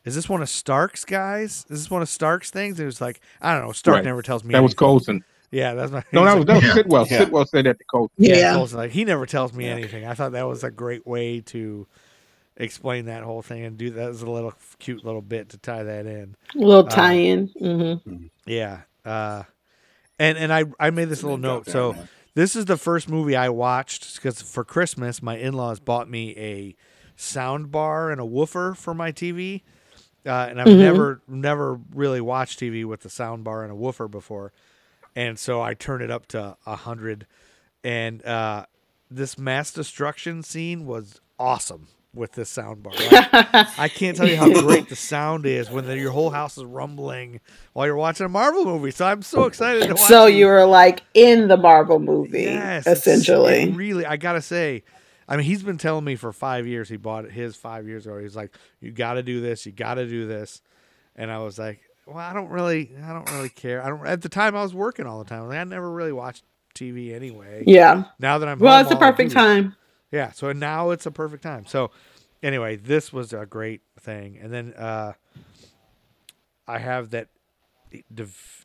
is this one of Stark's guys? Is this one of Stark's things? It was like, I don't know. Stark never tells me that anything. Was Coulson. Yeah, that's my. No, that was Sitwell. Yeah. Sitwell said that to Coulson. Yeah, Coulson, like he never tells me anything. I thought that was a great way to explain that whole thing and do that as a little cute little bit to tie that in. A little tie-in. Mm-hmm. Yeah. And I made this little note. So this is the first movie I watched because for Christmas my in-laws bought me a sound bar and a woofer for my TV, and I've never really watched TV with a sound bar and a woofer before, and so I turned it up to 100, and this mass destruction scene was awesome with this sound bar. I can't tell you how great the sound is when your whole house is rumbling while you're watching a Marvel movie. So I'm so excited to watch. So you were like in the Marvel movie, essentially. Really, I gotta say, I mean, he's been telling me for 5 years. He bought it his 5 years ago. He's like, "You got to do this. You got to do this." And I was like, "Well, I don't really care. At the time, I was working all the time. Like, I never really watched TV anyway. Yeah. Now that I'm home, it's a perfect time. Yeah. So now it's a perfect time. So anyway, this was a great thing. And then I have that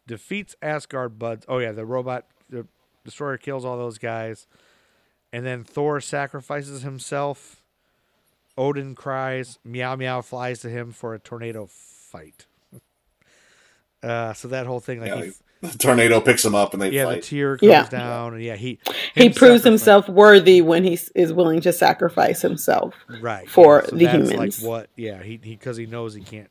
defeats Asgard buds. Oh yeah, the robot the destroyer kills all those guys, and then Thor sacrifices himself. Odin cries. Meow Meow flies to him for a tornado fight. So that whole thing, like the tornado picks him up and they fight. The tear comes down, and he proves himself worthy when he is willing to sacrifice himself, right, for so the that's humans. Like what? Yeah, because he knows he can't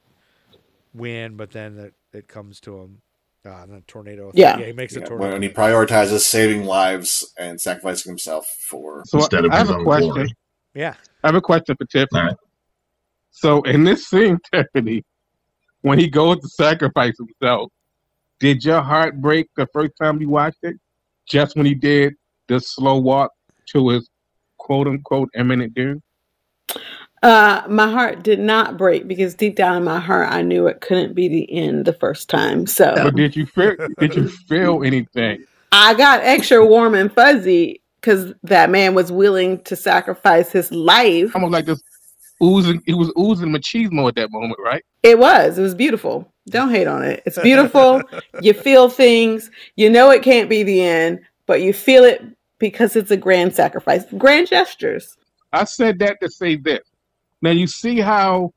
win, but then it comes to him. And the tornado. He makes a tornado. When he prioritizes saving lives and sacrificing himself for. So I have a question. Glory. Yeah, I have a question for Tiffany. Right. So in this scene, Tiffany, when he goes to sacrifice himself, did your heart break the first time you watched it? Just when he did the slow walk to his quote unquote imminent doom? My heart did not break because deep down in my heart, I knew it couldn't be the end the first time. So, but did you feel anything? I got extra warm and fuzzy because that man was willing to sacrifice his life. Almost like this oozing. It was oozing machismo at that moment, right? It was beautiful. Don't hate on it. It's beautiful. You feel things. You know it can't be the end, but you feel it because it's a grand sacrifice, grand gestures. I said that to say this. Now you see how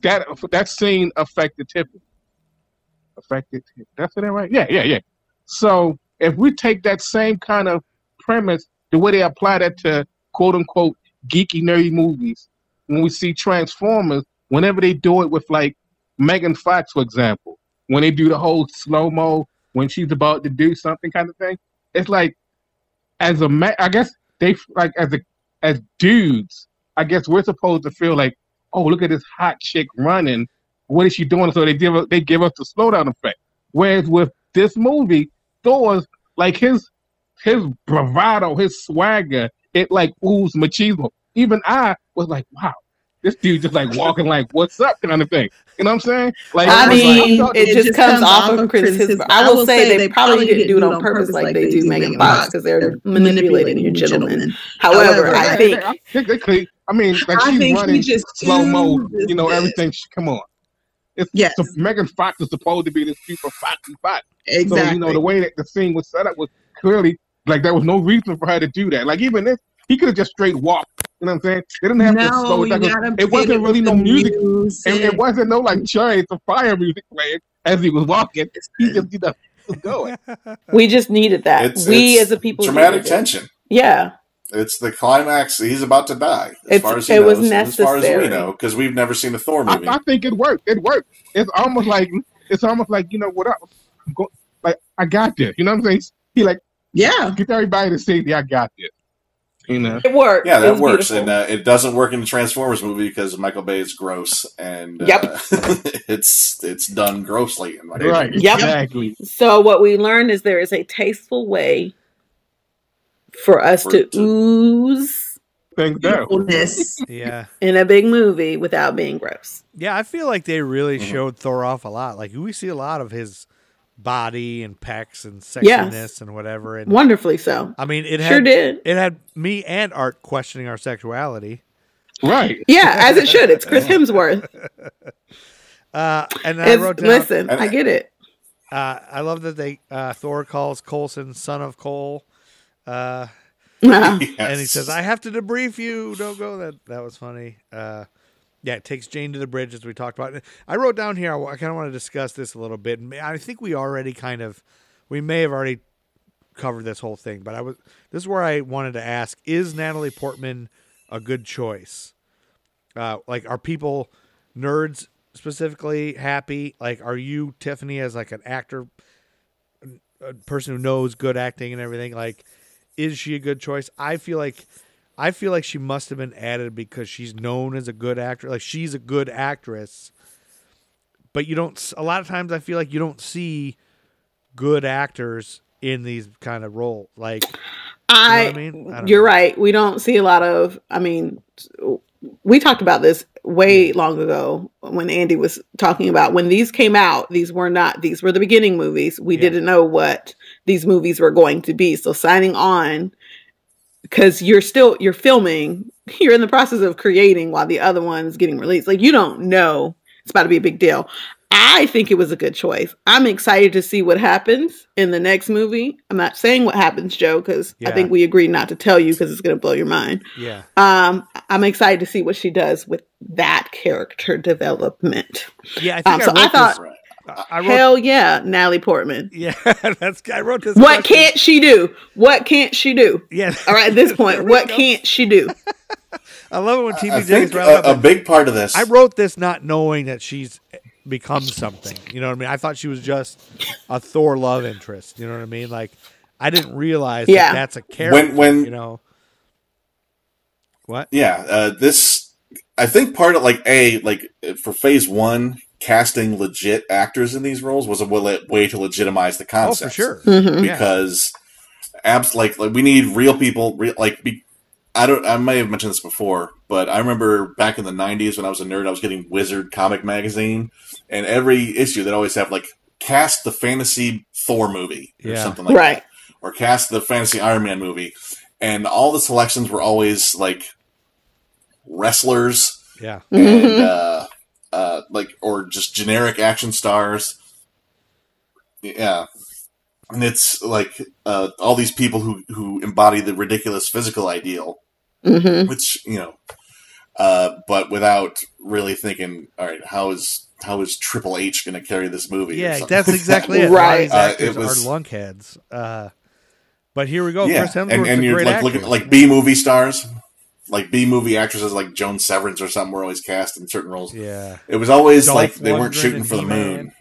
that scene affected Tiffany. That's it, right? Yeah. So if we take that same kind of premise, the way they apply that to quote unquote geeky nerdy movies, when we see Transformers, whenever they do it with like Megan Fox, for example, when they do the whole slow mo when she's about to do something kind of thing, it's like I guess they like as dudes, I guess we're supposed to feel like, oh, look at this hot chick running. What is she doing? So they give us the slowdown effect. Whereas with this movie, Thor's like his bravado, his swagger, it like oozed machismo. Even I was like, wow, this dude just like walking like, what's up kind of thing. You know what I'm saying? Like, it just comes off of criticism. I will say they probably didn't do it on purpose like they do Megan Fox because they're manipulating your gentleman. However, I think she's running slow mo. You know, everything. Come on. So Megan Fox is supposed to be this super foxy fox. Exactly. So the way that the scene was set up was clearly like there was no reason for her to do that. Like even this, he could have just straight walked. You know what I'm saying? They didn't have to slow it down. It wasn't really no music. And it wasn't no like Chariots of Fire music playing as he was walking. He just was going. We just needed that. We as a people dramatic tension. Yeah. It's the climax. He's about to die. It was necessary. As far as we know, because we've never seen a Thor movie. I think it worked. It's almost like you know what? I got this. You know what I'm saying? He like get everybody to say, I got this. You know, it worked. Yeah, that works, beautiful. And it doesn't work in the Transformers movie because Michael Bay is gross, and it's done grossly. In my right, exactly. So what we learned is there is a tasteful way for us to ooze beautifulness, in a big movie without being gross. Yeah, I feel like they really showed Thor off a lot. Like we see a lot of his body and pecs and sexiness and whatever, and wonderfully so. I mean, it had me and Art questioning our sexuality, right? Yeah, as it should. It's Chris Hemsworth. And I wrote down. Listen, I get it. I love that Thor calls Coulson son of Cole, Yes. and he says, "I have to debrief you. Don't go." That was funny. Yeah, it takes Jane to the bridge, as we talked about. I wrote down here, I kind of want to discuss this a little bit. I think we may have already covered this whole thing, but this is where I wanted to ask, is Natalie Portman a good choice? Like, are people, nerds specifically, happy? Like, are you, Tiffany, as like an actor, a person who knows good acting and everything, like, is she a good choice? I feel like she must have been added because she's known as a good actor. Like, she's a good actress, but a lot of times I feel like you don't see good actors in these kind of roles. Like, you know what I mean? You're right. We don't see a lot of, we talked about this way long ago when Andy was talking about when these came out, these were the beginning movies. We didn't know what these movies were going to be. So signing on, because you're filming, you're in the process of creating while the other one's getting released. Like, you don't know. It's about to be a big deal. I think it was a good choice. I'm excited to see what happens in the next movie. I'm not saying what happens, Joe, because I think we agreed not to tell you because it's going to blow your mind. Yeah. I'm excited to see what she does with that character development. Yeah, I think I thought, hell yeah, Natalie Portman. Yeah, I wrote this. What can't she do? What can't she do? Yeah. All right, at this point, what can't she do? I love it when TV I think a big part of this. I wrote this not knowing that she's become something. You know what I mean? I thought she was just a Thor love interest. You know what I mean? Like, I didn't realize that that's a character. When you know what? Yeah, this. I think part of for Phase 1, casting legit actors in these roles was a way to legitimize the concept. Oh, for sure. Mm-hmm. Because we need real people. I may have mentioned this before, but I remember back in the 90s when I was a nerd, I was getting Wizard comic magazine, and every issue they'd always have cast the fantasy Thor movie or something like that, or cast the fantasy Iron Man movie, and all the selections were always wrestlers, and or just generic action stars, and it's all these people who embody the ridiculous physical ideal. Mm-hmm. Which but without really thinking, all right, how is Triple H going to carry this movie? Yeah, that's exactly it. Right, it was are lunkheads. But here we go. Yeah, Chris Hemsworth's and you're looking at B movie stars, B movie actresses like Joan Severance or something were always cast in certain roles. Yeah, it was always Dolph they weren't Lundgren shooting for the moon.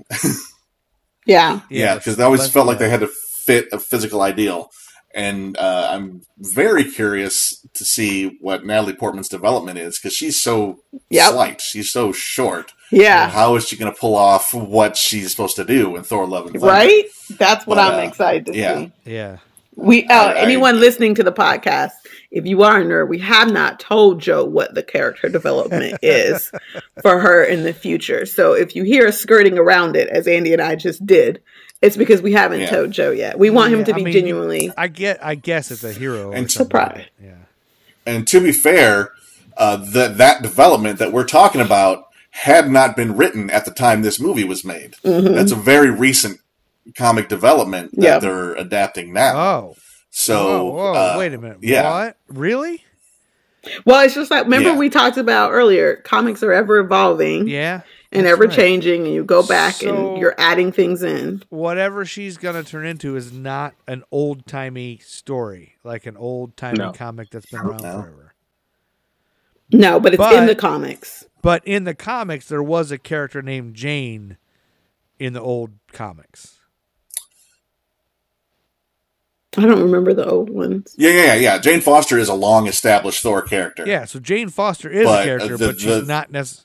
Yeah, because they always felt like they had to fit a physical ideal. And I'm very curious to see what Natalie Portman's development is, because she's so slight. She's so short. Yeah. How is she going to pull off what she's supposed to do in Thor: Love and Thunder? Right? That's what I'm excited to see. Yeah. Anyone listening to the podcast, if you are a nerd, we have not told Joe what the character development is for her in the future. So if you hear us skirting around it, as Andy and I just did, it's because we haven't told Joe yet. We want him to be genuinely. I guess it's a hero. And surprise. Yeah. And to be fair, that development that we're talking about had not been written at the time this movie was made. Mm-hmm. That's a very recent comic development that they're adapting now. Oh. So wait a minute. Yeah. What? Really? Well, it's just remember we talked about earlier, comics are ever evolving. Yeah. And ever changing, and you go back and you're adding things in. Whatever she's going to turn into is not an old-timey story, like an old-timey comic that's been around forever. No, but it's in the comics. But in the comics, there was a character named Jane in the old comics. I don't remember the old ones. Yeah. Jane Foster is a long-established Thor character. Yeah, so Jane Foster is a character, but she's not necessarily...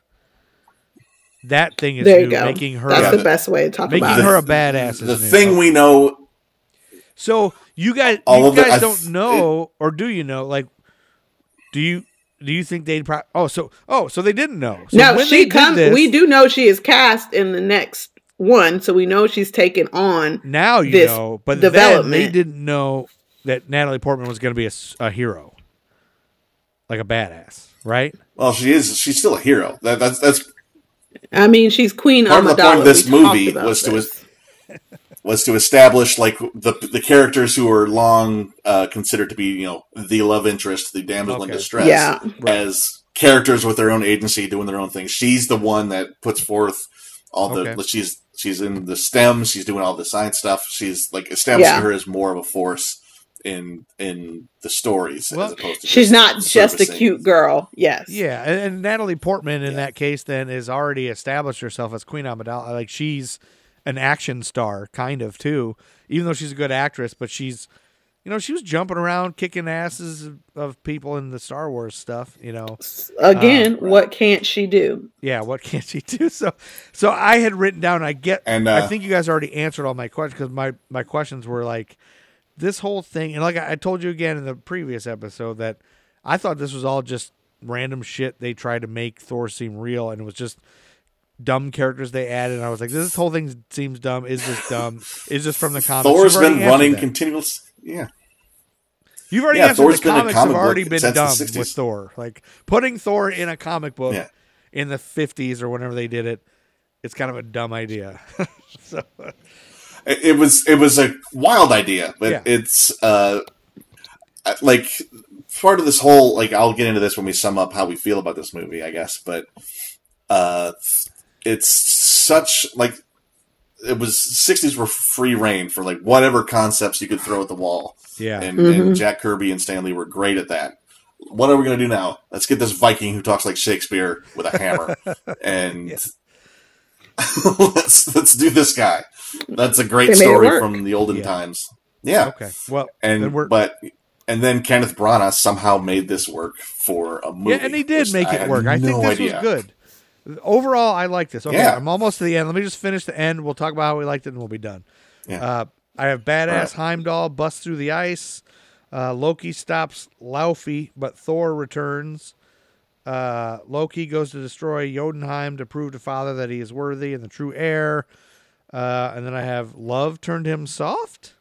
That thing is new, making her... That's the best way to talk about it. Making her a badass The thing we know... So, you guys don't know, or do you know, do you think they'd probably... So they didn't know. So no, we do know she is cast in the next one, so we know she's taken on now you know, but then they didn't know that Natalie Portman was going to be a hero. Like a badass, right? Well, she's still a hero. That's I mean, she's Queen Part Amidala. of the point of this movie was to establish the characters who are long considered to be the love interest, the damsel in distress, as characters with their own agency, doing their own thing. She's the one that puts forth all the she's in the STEM. She's doing all the science stuff. She's establishing her as more of a force in the stories, as opposed to she's not just a cute girl. Yes, yeah, and Natalie Portman in that case then is already established herself as Queen Amidala. She's an action star, kind of too, even though she's a good actress. But she's, she was jumping around, kicking asses of people in the Star Wars stuff. Again, what can't she do? Yeah, what can't she do? So I had written down. I think you guys already answered all my questions, because my questions were this whole thing, and I told you again in the previous episode that I thought this was all just random shit they tried to make Thor seem real, and it was just dumb characters they added. And I was like, this whole thing seems dumb. Is this dumb? Is this from the comics? Thor's been running continuous. Yeah. You've already answered. The comics have already been dumb with Thor. Putting Thor in a comic book in the 50s or whenever they did it it's kind of a dumb idea. So it was a wild idea, but it's like part of this whole, like, I'll get into this when we sum up how we feel about this movie, I guess, but it's such, like, it was 60s were free reign for, like, whatever concepts you could throw at the wall. Yeah. And Jack Kirby and Stan Lee were great at that. What are we going to do now? Let's get this Viking who talks like Shakespeare with a hammer. And let's do this guy. That's a great story from the olden times. Yeah. Okay. Well, and then Kenneth Branagh somehow made this work for a movie. Yeah, and he did make it work. I think this was good. Overall, I like this. Okay, I'm almost to the end. Let me just finish the end. We'll talk about how we liked it, and we'll be done. Yeah. I have badass Heimdall busts through the ice. Loki stops Laufey, but Thor returns. Loki goes to destroy Jotunheim to prove to Father that he is worthy and the true heir. And then I have love turned him soft,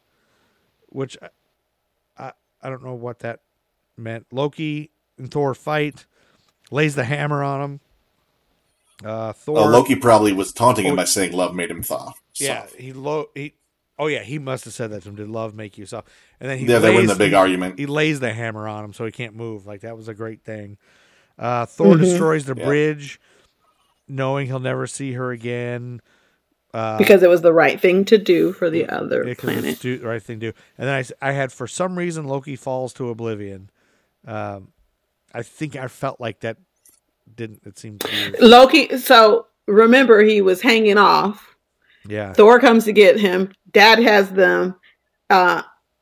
which I don't know what that meant. Loki and Thor fight, lays the hammer on him. Thor. Loki probably was taunting him by saying love made him soft. Yeah, he must have said that to him. Did love make you soft? And then they win the big argument. He lays the hammer on him so he can't move. Like, that was a great thing. Thor destroys the bridge, knowing he'll never see her again. Because it was the right thing to do for the other planet. It's the right thing to do. And then I had, for some reason, Loki falls to oblivion. I think I felt like that didn't. It seemed weird. Loki. So remember, he was hanging off. Yeah. Thor comes to get him. Dad has them.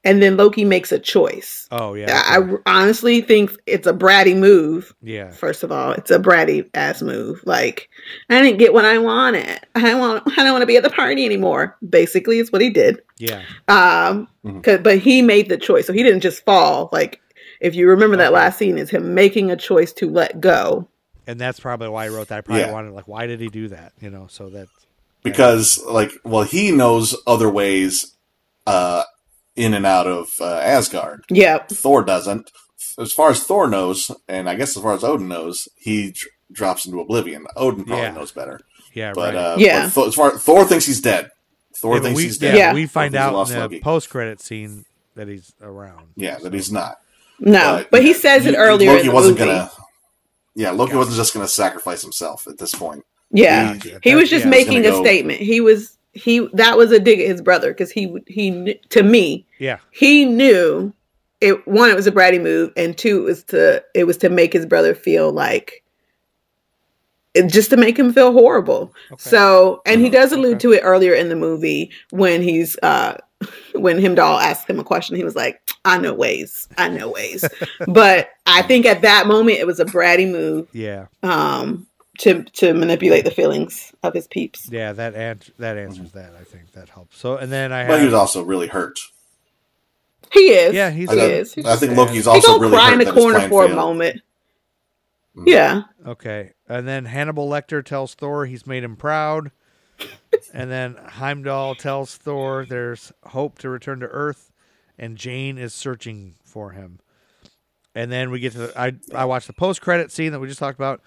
And then Loki makes a choice. Oh, yeah. I honestly think it's a bratty move. Yeah. First of all, it's a bratty ass move. Like, I didn't get what I wanted. I don't want to be at the party anymore. Basically, is what he did. Yeah. But he made the choice. So he didn't just fall. Like, if you remember that last scene is him making a choice to let go. And that's probably why I wrote that. I probably wanted, like, why did he do that? You know, so that. Because, he knows other ways, in and out of Asgard. Yeah. Thor doesn't. As far as Thor knows, and I guess as far as Odin knows, he drops into oblivion. Odin probably knows better. Yeah, but, right. But Thor thinks he's dead. Thor thinks he's dead. Yeah, we find out in the post-credit scene that he's around. Yeah, that he's not. No, but he says it earlier Loki in the wasn't movie. Loki wasn't just going to sacrifice himself at this point. Yeah, he was just making a statement. That was a dig at his brother because he to me, he knew it. One, it was a bratty move, and two, it was to make his brother feel like, just to make him feel horrible. Okay. So, and he does allude to it earlier in the movie when he's when Heimdall asked him a question. He was like, "I know ways." But I think at that moment it was a bratty move. Yeah. To manipulate the feelings of his peeps. Yeah, that answers that. I think that helps. So, and then but he was also really hurt. He is. Yeah, he is. I think Loki's also really hurt. He cry in the corner for a moment. Yeah. Okay, and then Hannibal Lecter tells Thor he's made him proud, and then Heimdall tells Thor there's hope to return to Earth, and Jane is searching for him. And then we get to I watched the post-credit scene that we just talked about.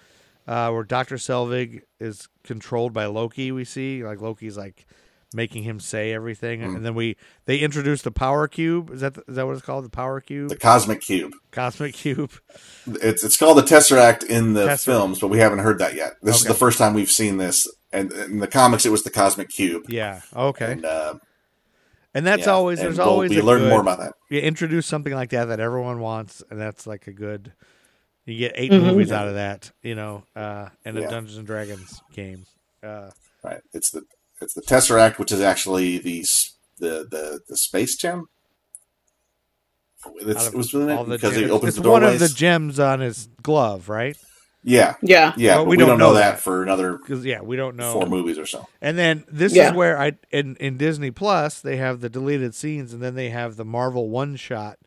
Where Dr. Selvig is controlled by Loki, we see like Loki's like making him say everything, and then they introduce the power cube. Is that what it's called? The power cube, the cosmic cube. Cosmic cube. It's called the Tesseract in the films, but we haven't heard that yet. This is the first time we've seen this, and in the comics, it was the cosmic cube. Yeah. Okay. And that's always there's always we learn more about that. You introduce something like that everyone wants, and that's like a good. You get 8 movies out of that, in a Dungeons and Dragons game. Right. It's the Tesseract, which is actually the space gem. It was within it because it opens the doorways. It's one of the gems on his glove, right? Yeah. But we don't know that for another. We don't know 4 movies or so. And then this is where in Disney Plus they have the deleted scenes, and then they have the Marvel one shot.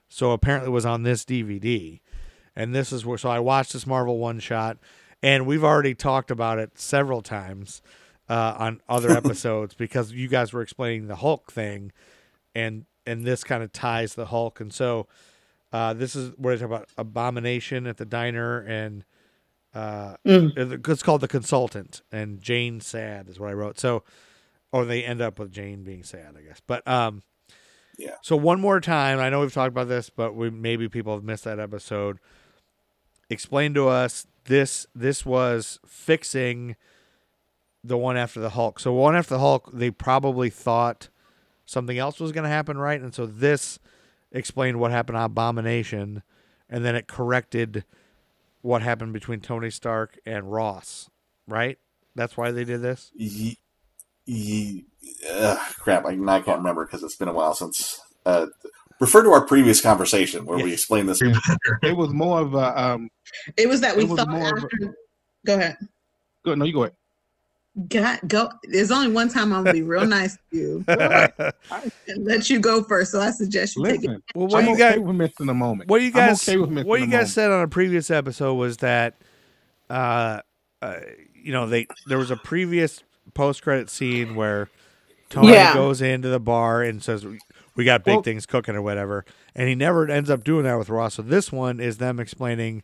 So apparently it was on this DVD. And this is where, so I watched this Marvel one shot, and we've already talked about it several times on other episodes because you guys were explaining the Hulk thing, and this kind of ties the Hulk. And so this is where they talk about Abomination at the diner, and It's called The Consultant, and Jane sad is what I wrote. So, or they end up with Jane being sad, I guess. But yeah. So one more time, I know we've talked about this, but maybe people have missed that episode. Explain to us this was fixing the one after the Hulk. So one after the Hulk, they probably thought something else was going to happen, right? And so this explained what happened on Abomination, and then it corrected what happened between Tony Stark and Ross, right? That's why they did this? Crap, I can't remember because it's been a while since... refer to our previous conversation where we explained this. It was more of a... it was that we thought after... Go ahead. No, you go ahead. Go. There's only one time I'm gonna be real nice to you. And let you go first. So I suggest you take it. Well, I'm okay with missing a moment. What you guys said on a previous episode was that, there was a previous post-credit scene where Tony goes into the bar and says, "We got big things cooking" or whatever, and he never ends up doing that with Ross. So this one is them explaining.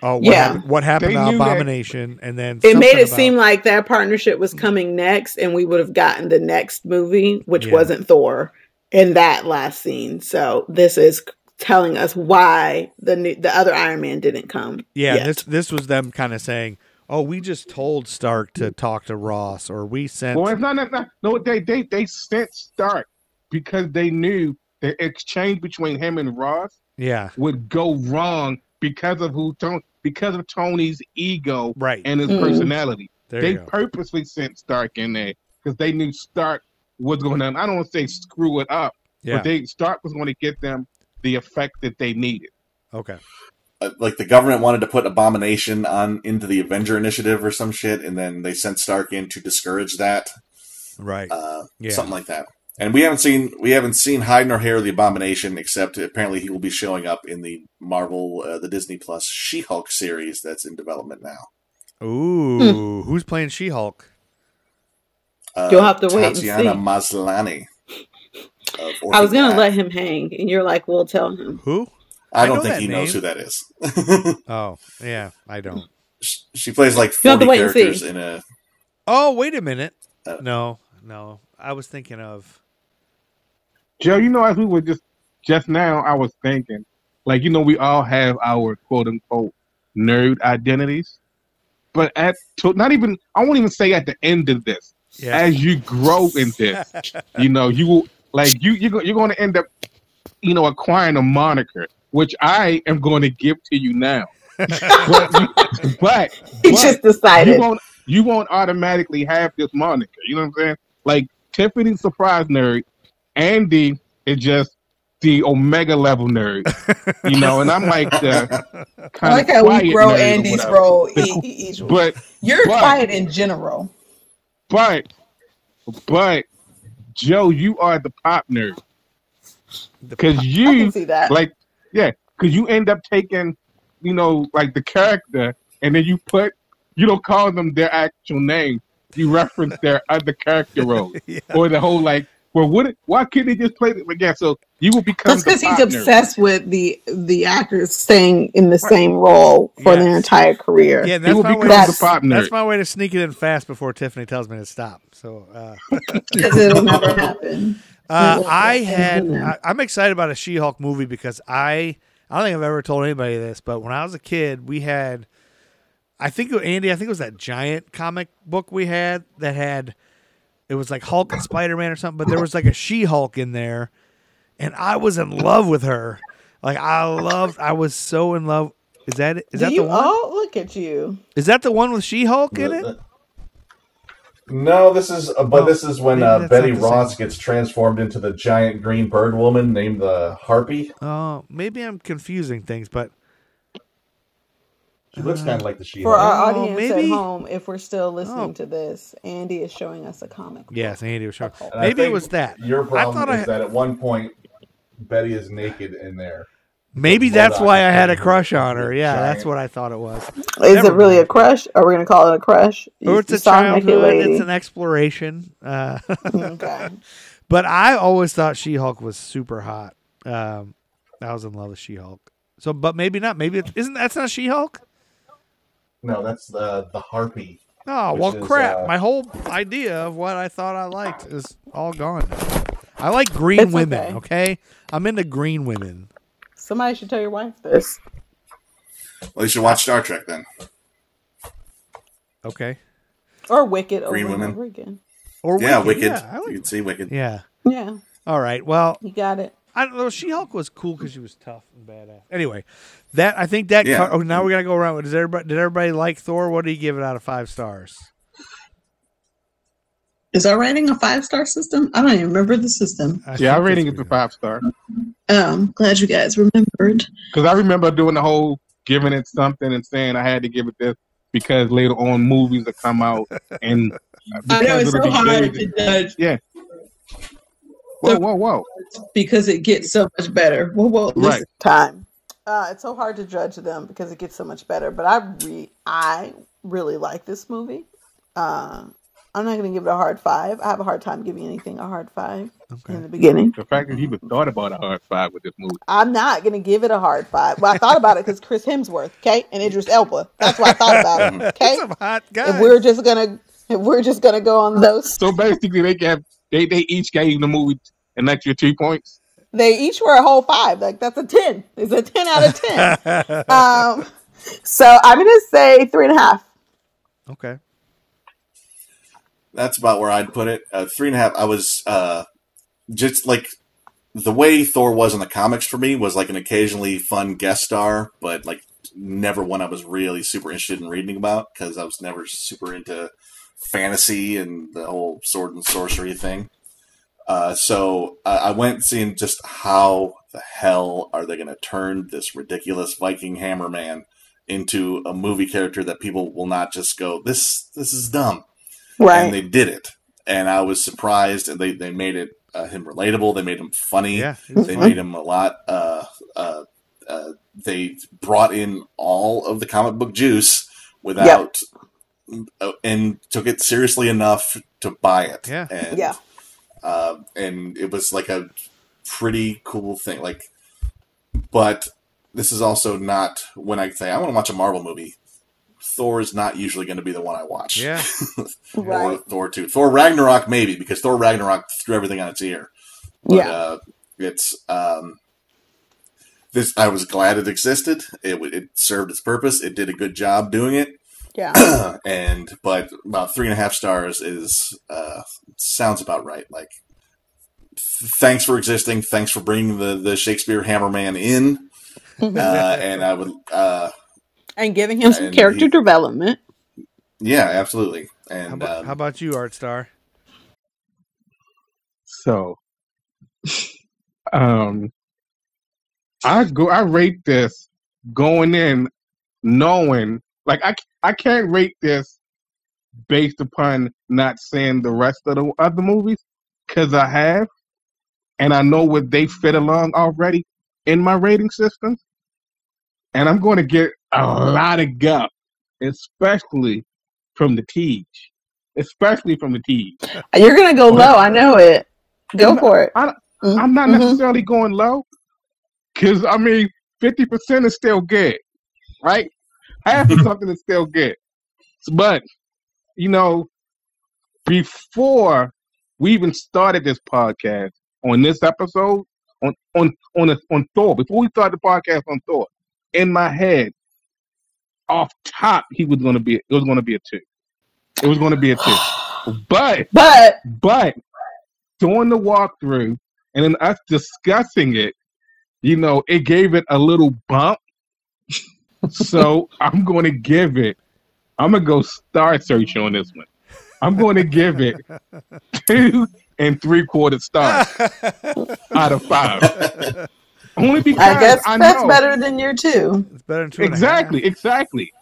What happened to Abomination, and then it made it seem like that partnership was coming next, and we would have gotten the next movie, which wasn't Thor, in that last scene. So this is telling us why the other Iron Man didn't come. Yeah, yet. This was them kind of saying, "Oh, we just told Stark to talk to Ross, or we sent." Well, it's not. No, they sent Stark because they knew the exchange between him and Ross would go wrong. Because of Tony's ego and his personality. They purposely sent Stark in there because they knew Stark was going to, I don't want to say screw it up, but Stark was going to get them the effect that they needed. Okay. Like the government wanted to put Abomination into the Avenger Initiative or some shit, and then they sent Stark in to discourage that. Right. Something like that. And we haven't seen hide nor hair of the Abomination, except apparently he will be showing up in the Marvel, the Disney Plus She-Hulk series that's in development now. Ooh, who's playing She-Hulk? You'll have to wait and see. Tatiana Maslany. I was going to let him hang, and you're like, "We'll tell him." Who? I don't think he knows who that is. Oh, yeah, I don't. She plays like 40 characters in a... Oh, wait a minute. No. I was thinking of... Joe, as we were just now, I was thinking, like, we all have our quote-unquote nerd identities. But I won't even say at the end of this. Yeah. As you grow in this, you will, like, you're going to end up, acquiring a moniker, which I am going to give to you now. but he just decided. You won't automatically have this moniker. You know what I'm saying? Like, Tiffany's surprise nerd. Andy is just the Omega level nerd, and I'm like the kind I like how we grow Andy's role each week. But you're quiet in general. But Joe, you are the pop nerd because you I can see that. Because you end up taking, like the character, and then you don't call them their actual name. You reference their other character roles or the whole like. Well, why can't they just play it again? So you will become. That's because he's obsessed with the actors staying in the same role for their entire career. Yeah, that's my way to sneak it in fast before Tiffany tells me to stop. So it'll never happen. I'm excited about a She-Hulk movie because I don't think I've ever told anybody this, but when I was a kid, we had, I think it was that giant comic book we had that had. It was like Hulk and Spider-Man or something, but there was like a She-Hulk in there, and I was in love with her. Like I was so in love. Is that the one? Oh, look at you! Is that the one with She-Hulk in it? No, this is. But this is when Betty Ross gets transformed into the giant green bird woman named the Harpy. Oh, maybe I'm confusing things, but. She looks kind of like the She-Hulk. For our audience at home, if we're still listening to this, Andy is showing us a comic book. Yes, Andy was showing. Maybe it was that. Your problem is that at one point, Betty is naked in there. Maybe that's why I had a crush on her. Yeah, that's what I thought it was. Is it really a crush? Are we going to call it a crush? Or it's a childhood. It's an exploration. Okay. But I always thought She-Hulk was super hot. I was in love with She-Hulk. So, but maybe not. Maybe that's not She-Hulk. No, that's the harpy. Oh, well, crap. My whole idea of what I thought I liked is all gone now. I like green women, okay? I'm into green women. Somebody should tell your wife this. Well, you should watch Star Trek then. Okay. Or Wicked Green over women. and over again. Or Wicked. Yeah, You can see Wicked. Yeah. Yeah. All right. Well, you got it. I don't know. She-Hulk was cool because she was tough and badass. Anyway, I think that. Yeah. Now we gotta go around. Did everybody like Thor? What do you give it out of 5 stars? Is our rating a 5-star system? I don't even remember the system. Our rating is a 5-star. I'm glad you guys remembered. Because I remember doing the whole giving it something and saying I had to give it this because later on movies that come out and I know it's so hard to judge. Yeah. Whoa. Because it gets so much better. Whoa. Right. Time. It's so hard to judge them because it gets so much better. But I really like this movie. I'm not going to give it a hard 5. I have a hard time giving anything a hard 5 in the beginning. The fact that he even thought about a hard 5 with this movie. I'm not going to give it a hard 5. Well, I thought about it because Chris Hemsworth, okay, and Idris Elba. That's why I thought about it, okay. Some hot guys. If we're just gonna go on those. So basically, they each gave the movie an extra 2 points. They each were a whole 5. Like that's a 10. It's a 10 out of 10. So I'm gonna say 3.5. Okay. That's about where I'd put it. 3.5. I was just like the way Thor was in the comics for me was like an occasionally fun guest star, but like never one I was really super interested in reading about because I was never super into fantasy and the whole sword and sorcery thing. So I went seeing just how the hell are they going to turn this ridiculous Viking hammer man into a movie character that people will not just go, this is dumb. Right. And they did it. And I was surprised. And they made it him relatable. They made him funny. Yeah, they made him a lot. They brought in all of the comic book juice without and took it seriously enough to buy it. Yeah. And, and it was like a pretty cool thing. Like, but this is also not when I say I want to watch a Marvel movie. Thor is not usually going to be the one I watch. Yeah. Or Thor 2. Thor Ragnarok, maybe, because Thor Ragnarok threw everything on its ear. But, it's, this, I was glad it existed. It served its purpose. It did a good job doing it. Yeah. But about 3.5 stars is, sounds about right. Like, thanks for existing. Thanks for bringing the Shakespeare Hammerman in. And I would, and giving him some character development. Yeah, absolutely. And how about you, Art Star? So, I rate this going in knowing like I can't rate this based upon not seeing the rest of the other movies because I have, and I know what they fit along already in my rating system. And I'm going to get a lot of guff, especially from the teach. Especially from the teach. You're going to go low. I know it. Go for it. I'm not necessarily going low. Because, I mean, 50% is still good. Right? Half of something is still good. But, you know, before we even started this podcast, on this episode, on Thor, before we started the podcast on Thor, in my head, off top, it was going to be a 2. It was going to be a 2. But during the walkthrough and then us discussing it, you know, it gave it a little bump. So I'm going to go Star Search on this one. I'm going to give it 2 3/4 stars out of 5. Only because I guess that's know. better than your 2. It's better than 2.5. Exactly.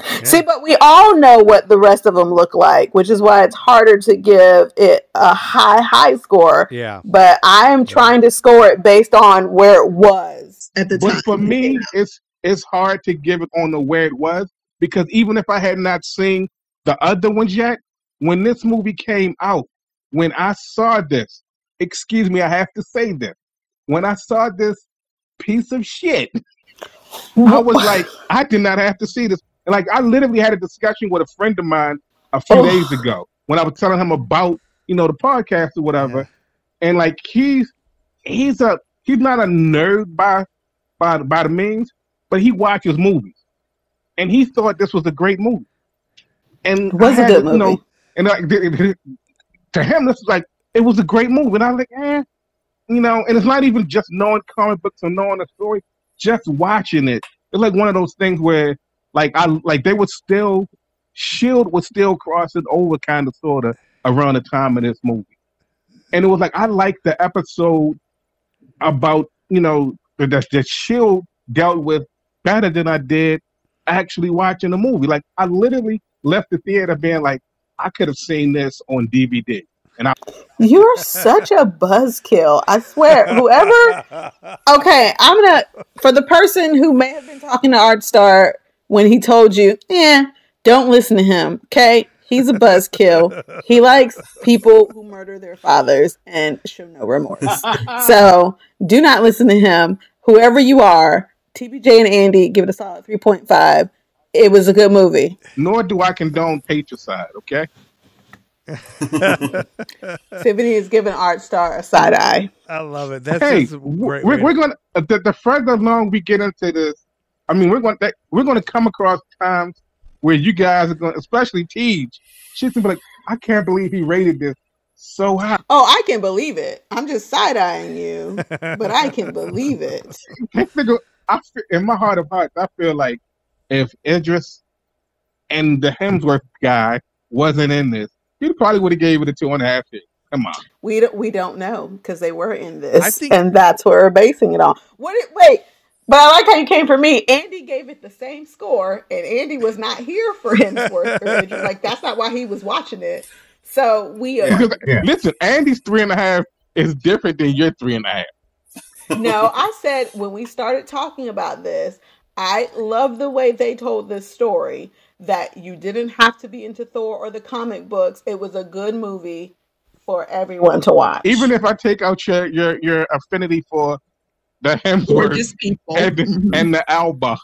Yeah. See, but we all know what the rest of them look like, which is why it's harder to give it a high score. Yeah. But I am trying to score it based on where it was at the time. But for me, it's hard to give it on the where it was because even if I had not seen the other ones yet, when this movie came out, when I saw this, excuse me, I have to say this. When I saw this piece of shit, I was like, I did not have to see this. And like I literally had a discussion with a friend of mine a few days ago when I was telling him about, the podcast or whatever. Yeah. And like he's not a nerd by the means, but he watches movies. And he thought this was a great movie. And it was a good movie. And like to him, this was like it was a great movie. And I was like, and it's not even just knowing comic books or knowing the story, just watching it. It's like one of those things where they would still S.H.I.E.L.D. was still crossing over kind of sort of around the time of this movie. And it was like I liked the episode about, that S.H.I.E.L.D. dealt with better than I did actually watching the movie. Like I literally left the theater being like, I could have seen this on DVD. And You're such a buzzkill. I swear, whoever. Okay, I'm gonna, for the person who may have been talking to Art Star when he told you, don't listen to him. Okay, he's a buzzkill. He likes people who murder their fathers and show no remorse. So do not listen to him. Whoever you are, TBJ and Andy, give it a solid 3.5. It was a good movie. Nor do I condone patricide. Okay. Tiffany is giving Art Star a side eye. I love it. That's great. We're gonna the further along we get into this, I mean, we're gonna come across times where you guys are going, especially Tej. She's gonna be like, I can't believe he rated this so high. Oh, I can believe it. I'm just side eyeing you, but I can believe it. In my heart of hearts, I feel like if Idris and the Hemsworth guy wasn't in this, he probably would have gave it a 2.5. Come on. We don't know because they were in this, and that's what we're basing it on. Wait, but I like how you came for me. Andy gave it the same score, and Andy was not here for Hemsworth or Idris. Like that's not why he was watching it. So listen. Andy's 3.5 is different than your 3.5. No, I said when we started talking about this, I love the way they told this story. That you didn't have to be into Thor or the comic books. It was a good movie for everyone to watch. Even if I take out your affinity for the Hemsworth people and the Alba.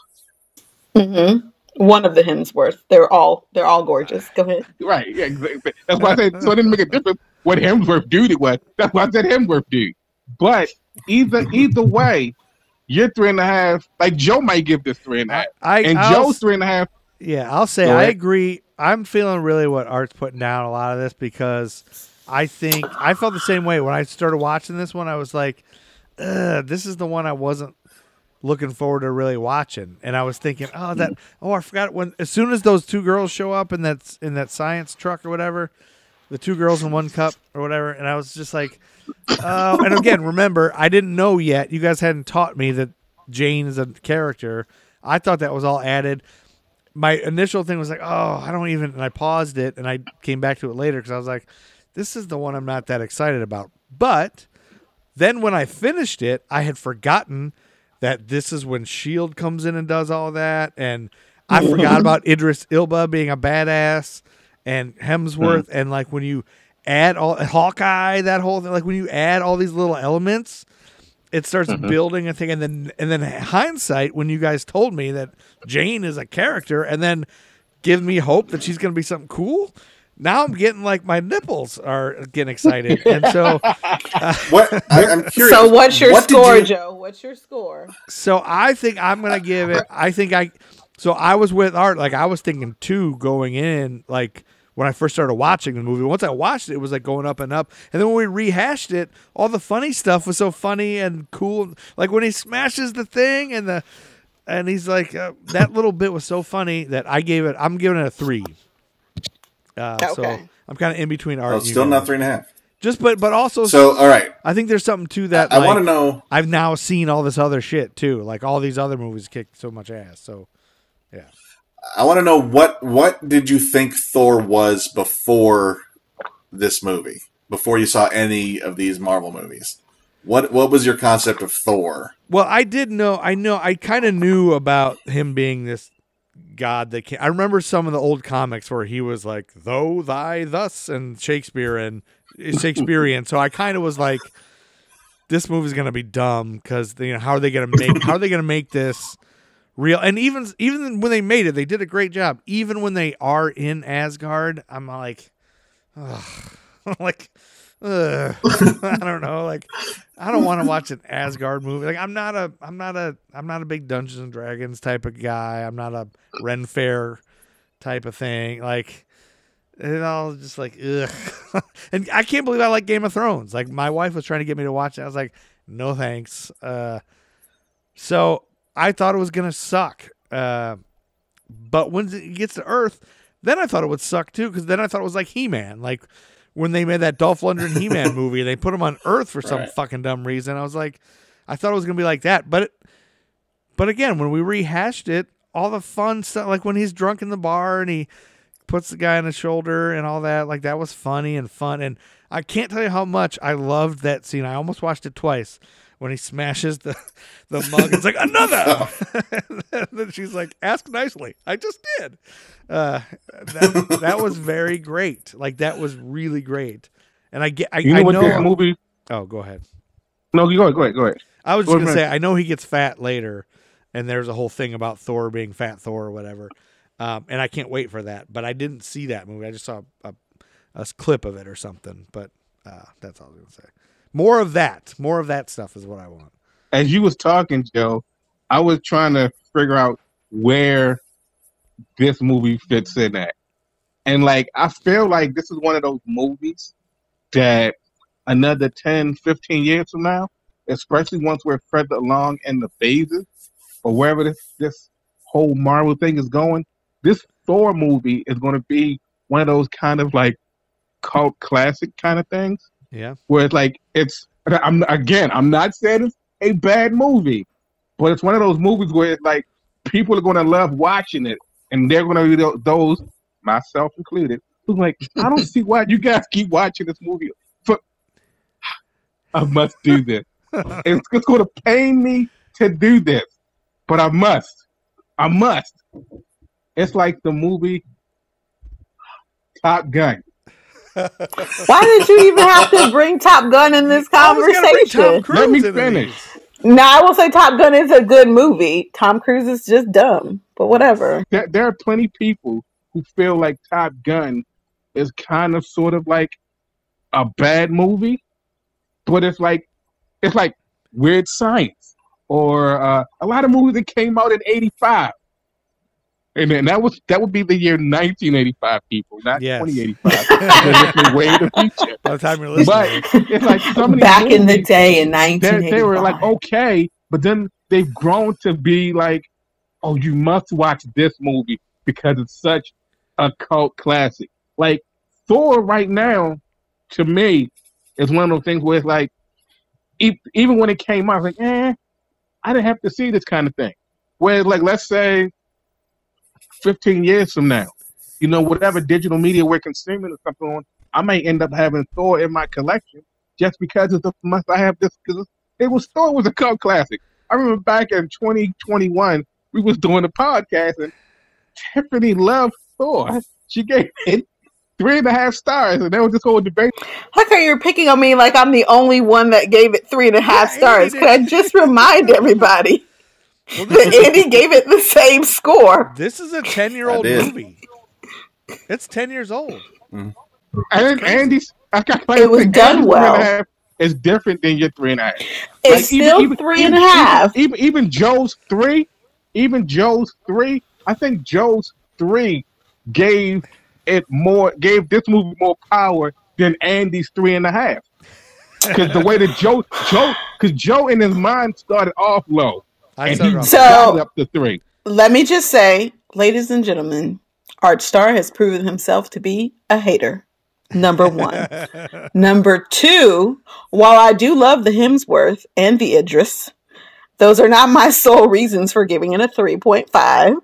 Mm-hmm. One of the Hemsworth. They're all gorgeous. Go ahead. Right. Yeah, exactly. That's why I said so it didn't make a difference what Hemsworth dude it was. That's why I said Hemsworth dude. But either way, your 3.5, like Joe might give this 3.5. Joe's 3.5. Yeah, I'll say I agree. I'm feeling really what Art's putting down a lot of this because I think I felt the same way when I started watching this one. I was like, this is the one I wasn't looking forward to really watching. And I was thinking, I forgot as soon as those two girls show up in that science truck or whatever, the two girls in one cup or whatever. And I was just like, and again, remember, I didn't know yet. You guys hadn't taught me that Jane is a character. I thought that was all added. My initial thing was like, and I paused it and I came back to it later because I was like, this is the one I'm not that excited about. But then when I finished it, I had forgotten that this is when S.H.I.E.L.D. comes in and does all that. And I forgot about Idris Elba being a badass and Hemsworth. And like when you add Hawkeye, that whole thing, like when you add all these little elements, it starts building a thing, and then hindsight, when you guys told me that Jane is a character, and then give me hope that she's going to be something cool. Now I'm getting like my nipples are getting excited, and so I'm curious. So what's your score, Joe? What's your score? So I think I'm going to give it. So I was with Art, like I was thinking 2 going in, like. When I first started watching the movie, once I watched it, it was like going up and up. And then when we rehashed it, all the funny stuff was so funny and cool. Like when he smashes the thing and he's like, that little bit was so funny that I'm giving it a 3. Okay. So I'm kind of in between Art. Well, still not 3.5. But also, so all right. I think there's something to that. I want to know. I've now seen all this other shit too. Like all these other movies kicked so much ass. So yeah. I want to know what did you think Thor was before this movie? Before you saw any of these Marvel movies, what was your concept of Thor? Well, I kind of knew about him being this god that I remember some of the old comics where he was like "thou, thy, thus" and Shakespearean. So I kind of was like, this movie's gonna be dumb because how are they gonna make this real. And even when they made it, they did a great job. Even when they are in Asgard, I'm like, ugh. Like, ugh. I don't know. Like, I don't want to watch an Asgard movie. Like, I'm not a big Dungeons and Dragons type of guy. I'm not a Ren Fair type of thing. Like, it all just like, ugh. And I can't believe I like Game of Thrones. Like, my wife was trying to get me to watch it. I was like, no thanks. So I thought it was gonna suck. But when it gets to Earth, then I thought it would suck too, because then I thought it was like He-Man. Like when they made that Dolph Lundgren He-Man movie, they put him on Earth for some fucking dumb reason. I was like, I thought it was gonna be like that. But again, when we rehashed it, all the fun stuff, like when he's drunk in the bar and he puts the guy on his shoulder and all that, like that was funny and fun. And I can't tell you how much I loved that scene. I almost watched it twice. When he smashes the mug, it's like, another. And then she's like, ask nicely. I just did. That was very great. Like, that was really great. And I know this movie. Oh, go ahead. No, go ahead. I was just gonna say, I know he gets fat later, and there's a whole thing about Thor being Fat Thor or whatever. And I can't wait for that. But I didn't see that movie. I just saw a clip of it or something. But that's all I was gonna say. More of that stuff is what I want. As you was talking, Joe, I was trying to figure out where this movie fits in at. And like, I feel like this is one of those movies that another 10, 15 years from now, especially once we're further along in the phases or wherever this whole Marvel thing is going, this Thor movie is going to be one of those kind of like cult classic kind of things. Yeah. Where it's like, I'm not saying it's a bad movie, but it's one of those movies where it's like people are going to love watching it, and they're going to be those, myself included, who's like, I don't see why you guys keep watching this movie. I must do this. It's going to pain me to do this, but I must. It's like the movie Top Gun. Why did you even have to bring Top Gun in this conversation? Let me finish. Now, I will say Top Gun is a good movie. Tom Cruise is just dumb, but whatever. There are plenty of people who feel like Top Gun is kind of sort of like a bad movie, but it's like Weird Science or a lot of movies that came out in '85. And then that would be the year 1985, people, not 2085. Way in the future. By the time you're listening, but it's like some of these back movies, in the day in 1985, they were like okay, but then they've grown to be like, oh, you must watch this movie because it's such a cult classic. Like Thor, right now, to me, is one of those things where it's like, even when it came out, I was like, I didn't have to see this kind of thing. Where like, let's say 15 years from now, whatever digital media we're consuming or something on, I may end up having Thor in my collection just because of the must I have this, because Thor was a cult classic. I remember back in 2021, we was doing a podcast and Tiffany loved Thor. She gave it 3.5 stars, and there was this whole debate. How come you're picking on me like I'm the only one that gave it 3.5 stars? Could I just remind everybody? Andy gave it the same score. This is a 10-year-old movie. It's 10 years old. Mm. And Andy's, it was done well. It's different than your 3.5. It's like, still 3.5. Even Joe's 3. I think Joe's 3 gave this movie more power than Andy's 3.5. Because the way that Joe in his mind started off low. So up to 3. Let me just say, ladies and gentlemen, Art Star has proven himself to be a hater. Number 1. Number 2, while I do love the Hemsworth and the Idris, those are not my sole reasons for giving it a 3.5.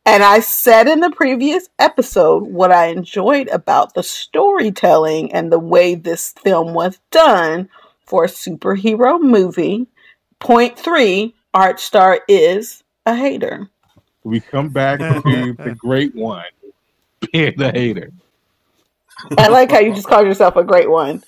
And I said in the previous episode what I enjoyed about the storytelling and the way this film was done for a superhero movie. Point 3, Art Star is a hater. We come back to the great one being the hater. I like how you just called yourself a great one.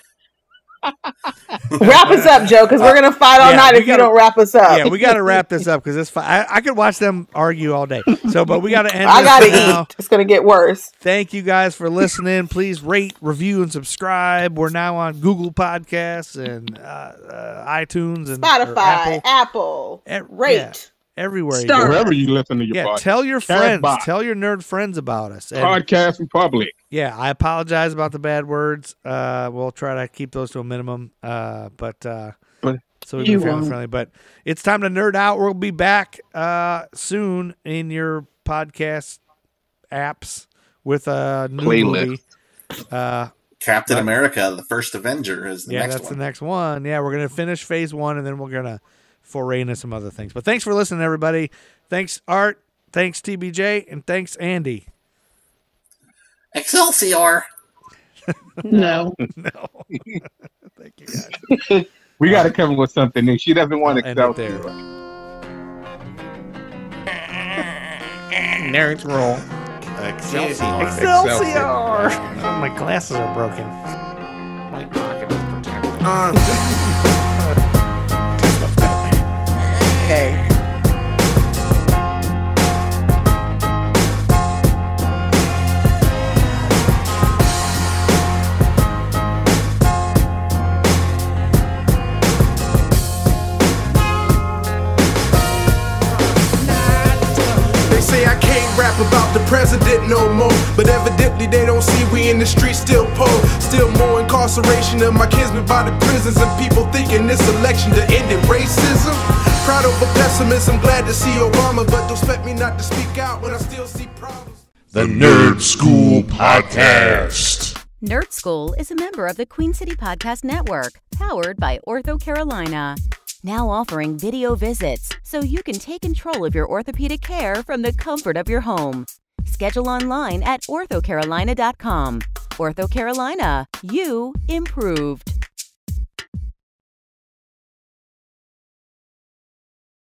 Wrap us up, Joe, because we're gonna fight all night if you don't wrap us up. Yeah, we got to wrap this up because it's fine. I could watch them argue all day. So, but we got to end. I gotta now. eat. It's gonna get worse. Thank you guys for listening. Please rate, review, and subscribe. We're now on Google Podcasts and iTunes and Spotify, Apple. Rate. Yeah, everywhere. Wherever you listen to your podcast. Tell your friends. Tell your nerd friends about us. And, Podcast Republic. Yeah, I apologize about the bad words. We'll try to keep those to a minimum. But so we can be family friendly. But it's time to nerd out. We'll be back soon in your podcast apps with a new movie. Captain America: The First Avenger is the next one. Yeah, that's the next one. Yeah, we're gonna finish phase 1 and then we're gonna foray into some other things. But thanks for listening, everybody. Thanks, Art. Thanks, TBJ, and thanks, Andy. Excelsior. No. Thank you, guys. We got to come up with something new. She doesn't want Excelsior. Nerds roll. Excelsior. Excelsior. My glasses are broken. My pocket is protected. Hey. Say I can't rap about the president no more, but evidently they don't see we in the streets still poor. Still more incarceration of my kinsmen by the prisons, and people thinking this election to end it racism. Proud over pessimism, glad to see Obama, but don't expect me not to speak out when I still see problems. The Nerd School Podcast. Nerd School is a member of the Queen City Podcast Network, powered by Ortho Carolina. Now offering video visits so you can take control of your orthopedic care from the comfort of your home. Schedule online at orthocarolina.com. Ortho Carolina, you improved.